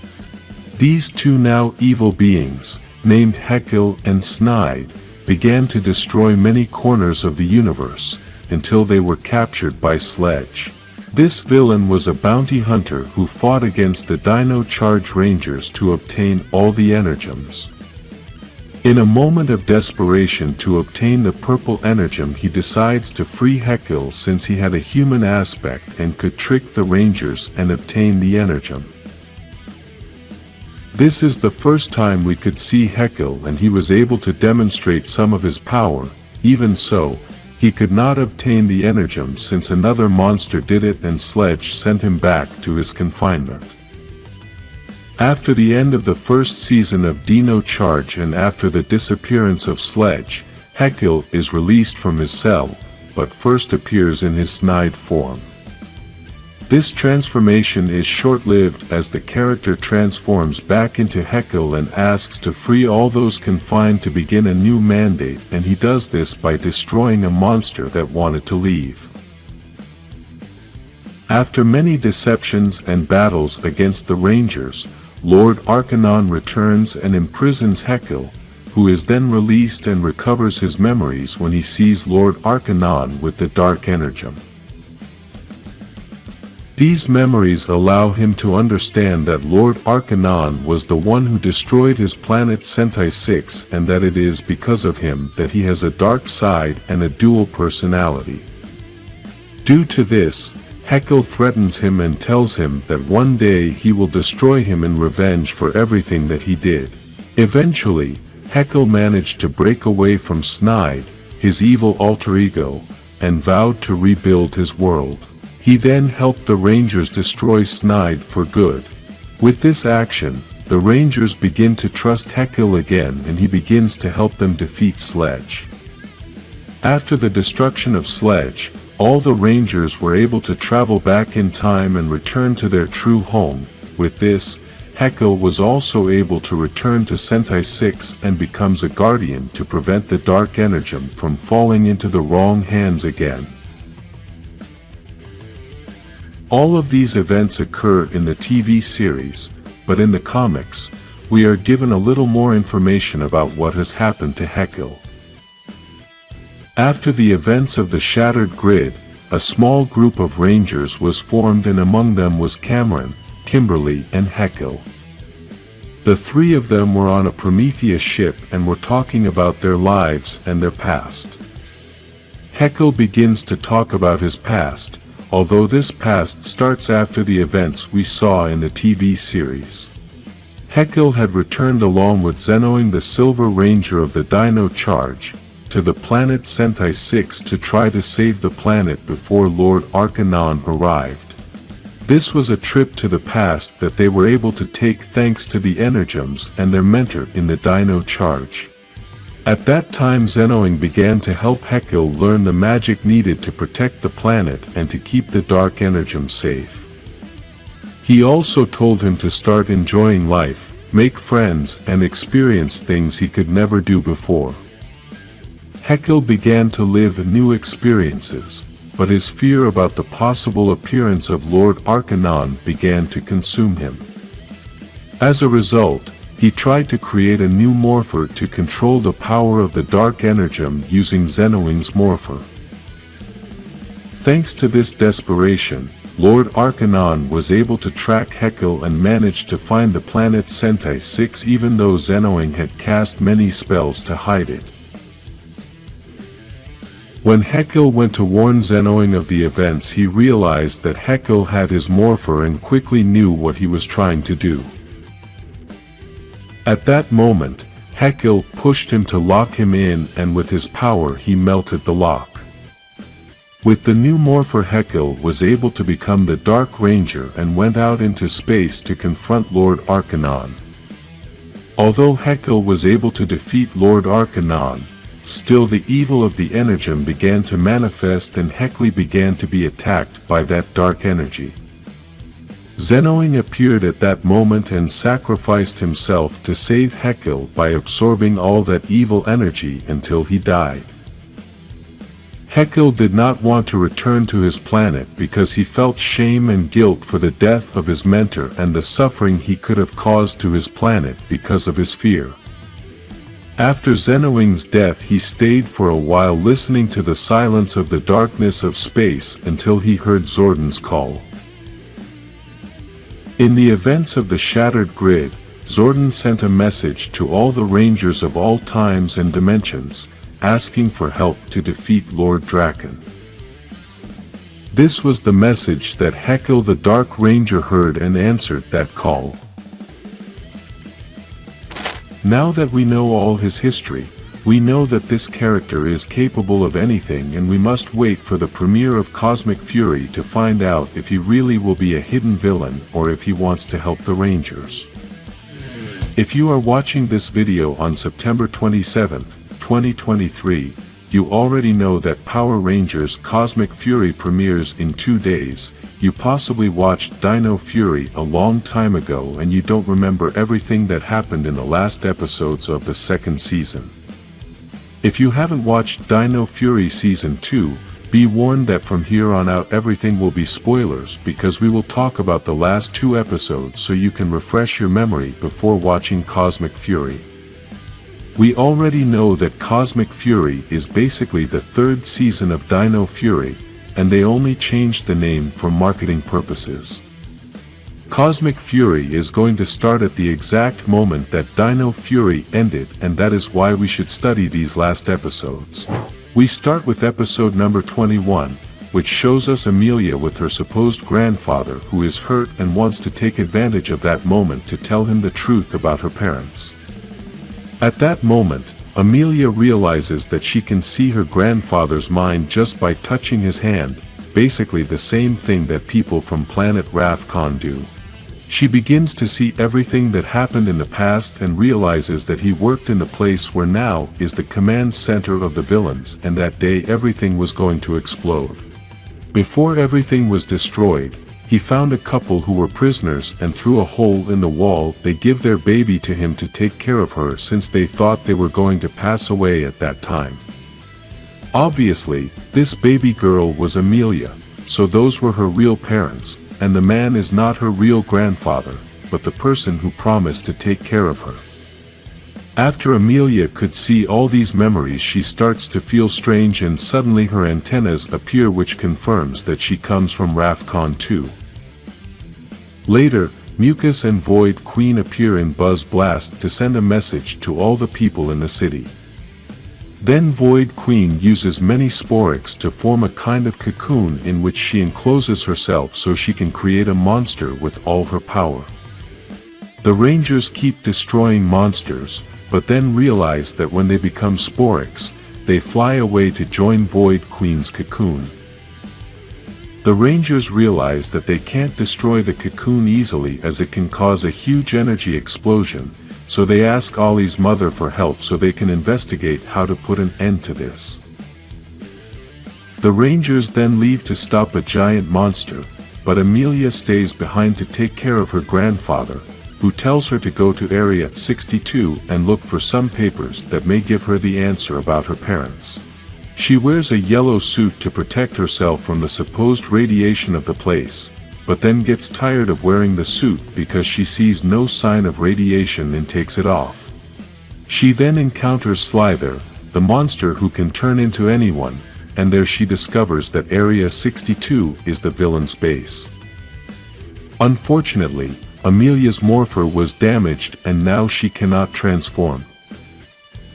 [SPEAKER 1] These two now evil beings, named Heckel and Snide, began to destroy many corners of the universe, until they were captured by Sledge. This villain was a bounty hunter who fought against the Dino Charge Rangers to obtain all the Energems. In a moment of desperation to obtain the purple Energem, he decides to free Heckel since he had a human aspect and could trick the Rangers and obtain the Energem. This is the first time we could see Heckel, and he was able to demonstrate some of his power. Even so, He could not obtain the energem since another monster did it, and Sledge sent him back to his confinement. After the end of the first season of Dino Charge and after the disappearance of Sledge, Heckel is released from his cell, but first appears in his snide form. This transformation is short-lived as the character transforms back into Heckel and asks to free all those confined to begin a new mandate, and he does this by destroying a monster that wanted to leave. After many deceptions and battles against the Rangers, Lord Arcanon returns and imprisons Heckel, who is then released and recovers his memories when he sees Lord Arcanon with the Dark Energem. These memories allow him to understand that Lord Arcanon was the one who destroyed his planet Sentai 6 and that it is because of him that he has a dark side and a dual personality. Due to this, Heckel threatens him and tells him that one day he will destroy him in revenge for everything that he did. Eventually, Heckel managed to break away from Snide, his evil alter ego, and vowed to rebuild his world. He then helped the Rangers destroy Snide for good. With this action, the Rangers begin to trust Heckel again and he begins to help them defeat Sledge. After the destruction of Sledge, all the Rangers were able to travel back in time and return to their true home. With this, Heckel was also able to return to Sentai 6 and becomes a guardian to prevent the Dark Energem from falling into the wrong hands again. All of these events occur in the TV series, but in the comics, we are given a little more information about what has happened to Heckel. After the events of the Shattered Grid, a small group of Rangers was formed and among them was Cameron, Kimberly and Heckel. The three of them were on a Prometheus ship and were talking about their lives and their past. Heckel begins to talk about his past, although this past starts after the events we saw in the TV series. Heckel had returned along with Zenoing the Silver Ranger of the Dino Charge, to the planet Sentai 6 to try to save the planet before Lord Arcanon arrived. This was a trip to the past that they were able to take thanks to the Energems and their mentor in the Dino Charge. At that time Zenoing began to help Heckel learn the magic needed to protect the planet and to keep the Dark Energem safe. He also told him to start enjoying life, make friends and experience things he could never do before. Heckel began to live new experiences, but his fear about the possible appearance of Lord Arcanon began to consume him. As a result, he tried to create a new morpher to control the power of the Dark Energem using Zenoing's morpher. Thanks to this desperation, Lord Arcanon was able to track Heckel and managed to find the planet Sentai 6 even though Zenoing had cast many spells to hide it. When Heckel went to warn Zenoing of the events, he realized that Heckel had his morpher and quickly knew what he was trying to do. At that moment, Heckel pushed him to lock him in and with his power he melted the lock. With the new morpher Heckel was able to become the Dark Ranger and went out into space to confront Lord Arcanon. Although Heckel was able to defeat Lord Arcanon, still the evil of the Energem began to manifest and Heckel began to be attacked by that dark energy. Zenoing appeared at that moment and sacrificed himself to save Heckel by absorbing all that evil energy until he died. Heckel did not want to return to his planet because he felt shame and guilt for the death of his mentor and the suffering he could have caused to his planet because of his fear. After Zenoing's death he stayed for a while listening to the silence of the darkness of space until he heard Zordon's call. In the events of the Shattered Grid, Zordon sent a message to all the Rangers of all times and dimensions, asking for help to defeat Lord Draken. This was the message that Heckel the Dark Ranger heard and answered that call. Now that we know all his history, We know that this character is capable of anything, and we must wait for the premiere of Cosmic Fury to find out if he really will be a hidden villain or if he wants to help the Rangers. If you are watching this video on September 27, 2023, you already know that Power Rangers Cosmic Fury premieres in 2 days. You possibly watched Dino Fury a long time ago and you don't remember everything that happened in the last episodes of the second season. If you haven't watched Dino Fury Season 2, be warned that from here on out everything will be spoilers, because we will talk about the last 2 episodes so you can refresh your memory before watching Cosmic Fury. We already know that Cosmic Fury is basically the 3rd season of Dino Fury, and they only changed the name for marketing purposes. Cosmic Fury is going to start at the exact moment that Dino Fury ended, and that is why we should study these last episodes. We start with episode number 21, which shows us Amelia with her supposed grandfather who is hurt and wants to take advantage of that moment to tell him the truth about her parents. At that moment, Amelia realizes that she can see her grandfather's mind just by touching his hand, basically the same thing that people from planet Rafcon do. She begins to see everything that happened in the past and realizes that he worked in the place where now is the command center of the villains, and that day everything was going to explode. Before everything was destroyed, he found a couple who were prisoners, and through a hole in the wall they give their baby to him to take care of her, since they thought they were going to pass away at that time. Obviously, this baby girl was Amelia, so those were her real parents, and the man is not her real grandfather, but the person who promised to take care of her. After Amelia could see all these memories, she starts to feel strange, and suddenly her antennas appear, which confirms that she comes from Rafcon 2. Later, Mucus and Void Queen appear in Buzz Blast to send a message to all the people in the city. Then Void Queen uses many Sporix to form a kind of cocoon in which she encloses herself so she can create a monster with all her power. The Rangers keep destroying monsters, but then realize that when they become Sporix, they fly away to join Void Queen's cocoon. The Rangers realize that they can't destroy the cocoon easily, as it can cause a huge energy explosion, so they ask Ollie's mother for help so they can investigate how to put an end to this. The Rangers then leave to stop a giant monster, but Amelia stays behind to take care of her grandfather, who tells her to go to Area 62 and look for some papers that may give her the answer about her parents. She wears a yellow suit to protect herself from the supposed radiation of the place, but then gets tired of wearing the suit because she sees no sign of radiation and takes it off. She then encounters Slither, the monster who can turn into anyone, and there she discovers that Area 62 is the villain's base. Unfortunately, Amelia's morpher was damaged and now she cannot transform.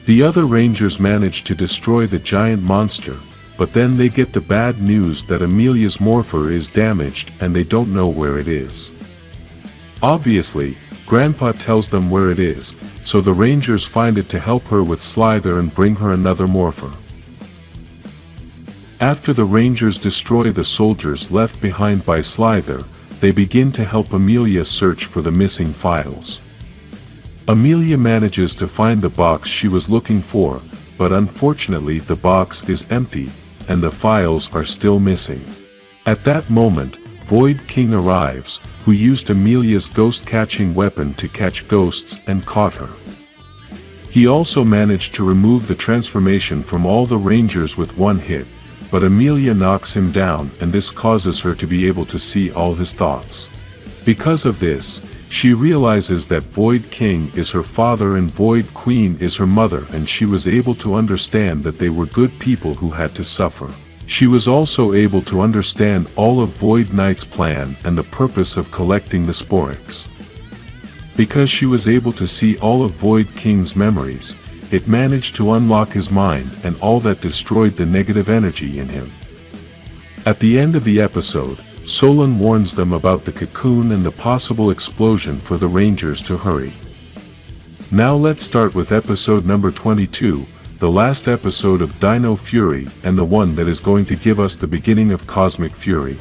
[SPEAKER 1] The other Rangers manage to destroy the giant monster, but then they get the bad news that Amelia's morpher is damaged and they don't know where it is. Obviously, Grandpa tells them where it is, so the Rangers find it to help her with Slither and bring her another morpher. After the Rangers destroy the soldiers left behind by Slither, they begin to help Amelia search for the missing files. Amelia manages to find the box she was looking for, but unfortunately the box is empty, and the files are still missing. At that moment, Void King arrives, who used Amelia's ghost-catching weapon to catch ghosts and caught her. He also managed to remove the transformation from all the Rangers with one hit, but Amelia knocks him down, and this causes her to be able to see all his thoughts. Because of this, she realizes that Void King is her father and Void Queen is her mother, and she was able to understand that they were good people who had to suffer. She was also able to understand all of Void Knight's plan and the purpose of collecting the Sporix. Because she was able to see all of Void King's memories, it managed to unlock his mind and all that destroyed the negative energy in him. At the end of the episode, Solon warns them about the cocoon and the possible explosion for the Rangers to hurry. Now let's start with episode number 22, the last episode of Dino Fury and the one that is going to give us the beginning of Cosmic Fury.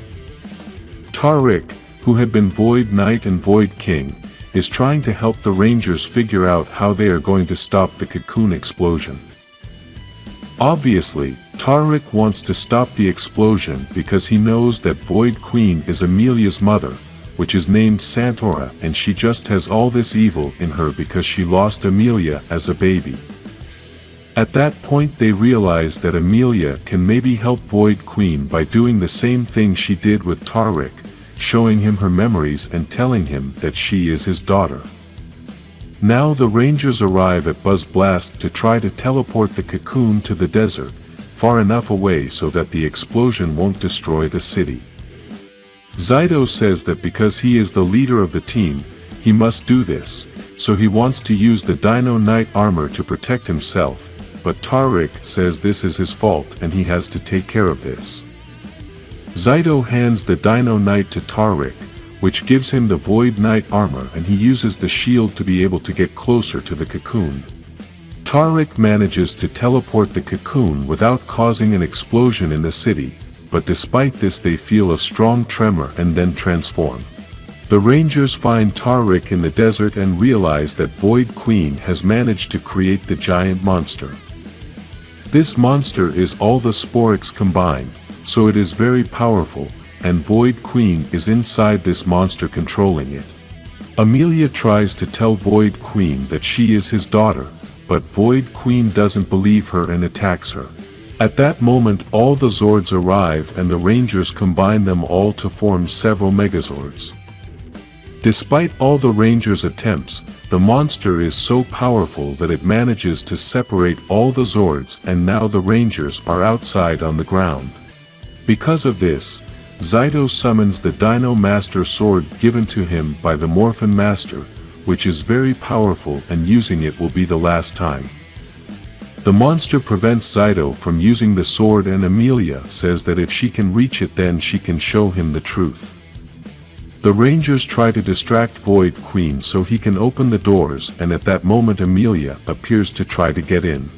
[SPEAKER 1] Tariq, who had been Void Knight and Void King, is trying to help the Rangers figure out how they are going to stop the cocoon explosion. Obviously, Tariq wants to stop the explosion because he knows that Void Queen is Amelia's mother, which is named Santora, and she just has all this evil in her because she lost Amelia as a baby. At that point they realize that Amelia can maybe help Void Queen by doing the same thing she did with Tariq, showing him her memories and telling him that she is his daughter. Now the Rangers arrive at Buzz Blast to try to teleport the cocoon to the desert, far enough away so that the explosion won't destroy the city. Zyto says that because he is the leader of the team, he must do this, so he wants to use the Dino Knight armor to protect himself, but Tariq says this is his fault and he has to take care of this. Zyto hands the Dino Knight to Tariq, which gives him the Void Knight armor, and he uses the shield to be able to get closer to the cocoon. Tariq manages to teleport the cocoon without causing an explosion in the city, but despite this they feel a strong tremor and then transform. The Rangers find Tariq in the desert and realize that Void Queen has managed to create the giant monster. This monster is all the Sporix combined, so it is very powerful, and Void Queen is inside this monster controlling it. Amelia tries to tell Void Queen that she is his daughter, but Void Queen doesn't believe her and attacks her. At that moment all the Zords arrive and the Rangers combine them all to form several Megazords. Despite all the Rangers' attempts, the monster is so powerful that it manages to separate all the Zords, and now the Rangers are outside on the ground. Because of this, Zyto summons the Dino Master Sword given to him by the Morphin Master, which is very powerful, and using it will be the last time. The monster prevents Zyto from using the sword, and Amelia says that if she can reach it then she can show him the truth. The Rangers try to distract Void Queen so he can open the doors, and at that moment Amelia appears to try to get in.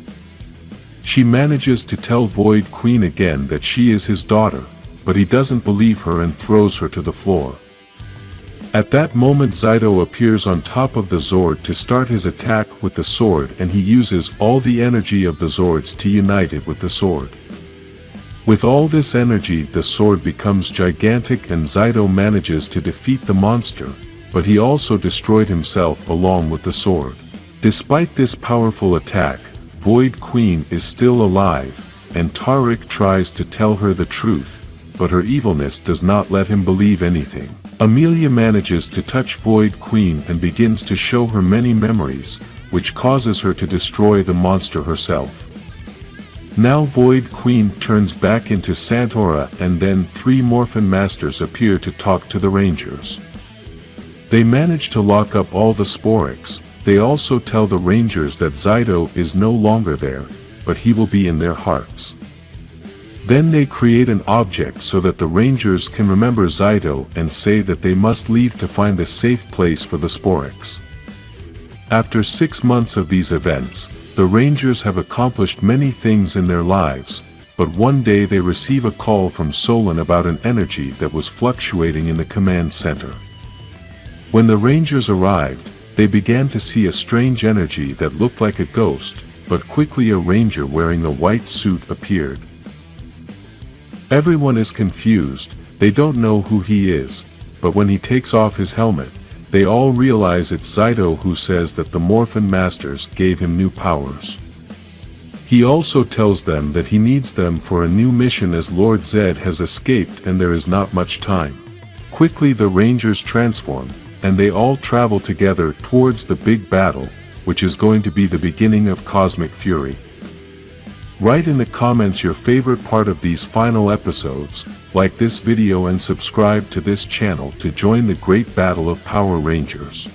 [SPEAKER 1] She manages to tell Void Queen again that she is his daughter, but he doesn't believe her and throws her to the floor. At that moment Zyto appears on top of the Zord to start his attack with the sword, and he uses all the energy of the Zords to unite it with the sword. With all this energy the sword becomes gigantic and Zyto manages to defeat the monster, but he also destroyed himself along with the sword. Despite this powerful attack, Void Queen is still alive, and Tariq tries to tell her the truth, but her evilness does not let him believe anything. Amelia manages to touch Void Queen and begins to show her many memories, which causes her to destroy the monster herself. Now Void Queen turns back into Santora, and then 3 Morphin Masters appear to talk to the Rangers. They manage to lock up all the Sporix. They also tell the Rangers that Zyto is no longer there, but he will be in their hearts. Then they create an object so that the Rangers can remember Zyto and say that they must leave to find a safe place for the Sporix. After 6 months of these events, the Rangers have accomplished many things in their lives, but one day they receive a call from Solon about an energy that was fluctuating in the command center. When the Rangers arrived, they began to see a strange energy that looked like a ghost, but quickly a Ranger wearing a white suit appeared. Everyone is confused, they don't know who he is, but when he takes off his helmet, they all realize it's Zyto, who says that the Morphin Masters gave him new powers. He also tells them that he needs them for a new mission as Lord Zed has escaped and there is not much time. Quickly the Rangers transform, and they all travel together towards the big battle, which is going to be the beginning of Cosmic Fury. Write in the comments your favorite part of these final episodes, like this video and subscribe to this channel to join the great battle of Power Rangers.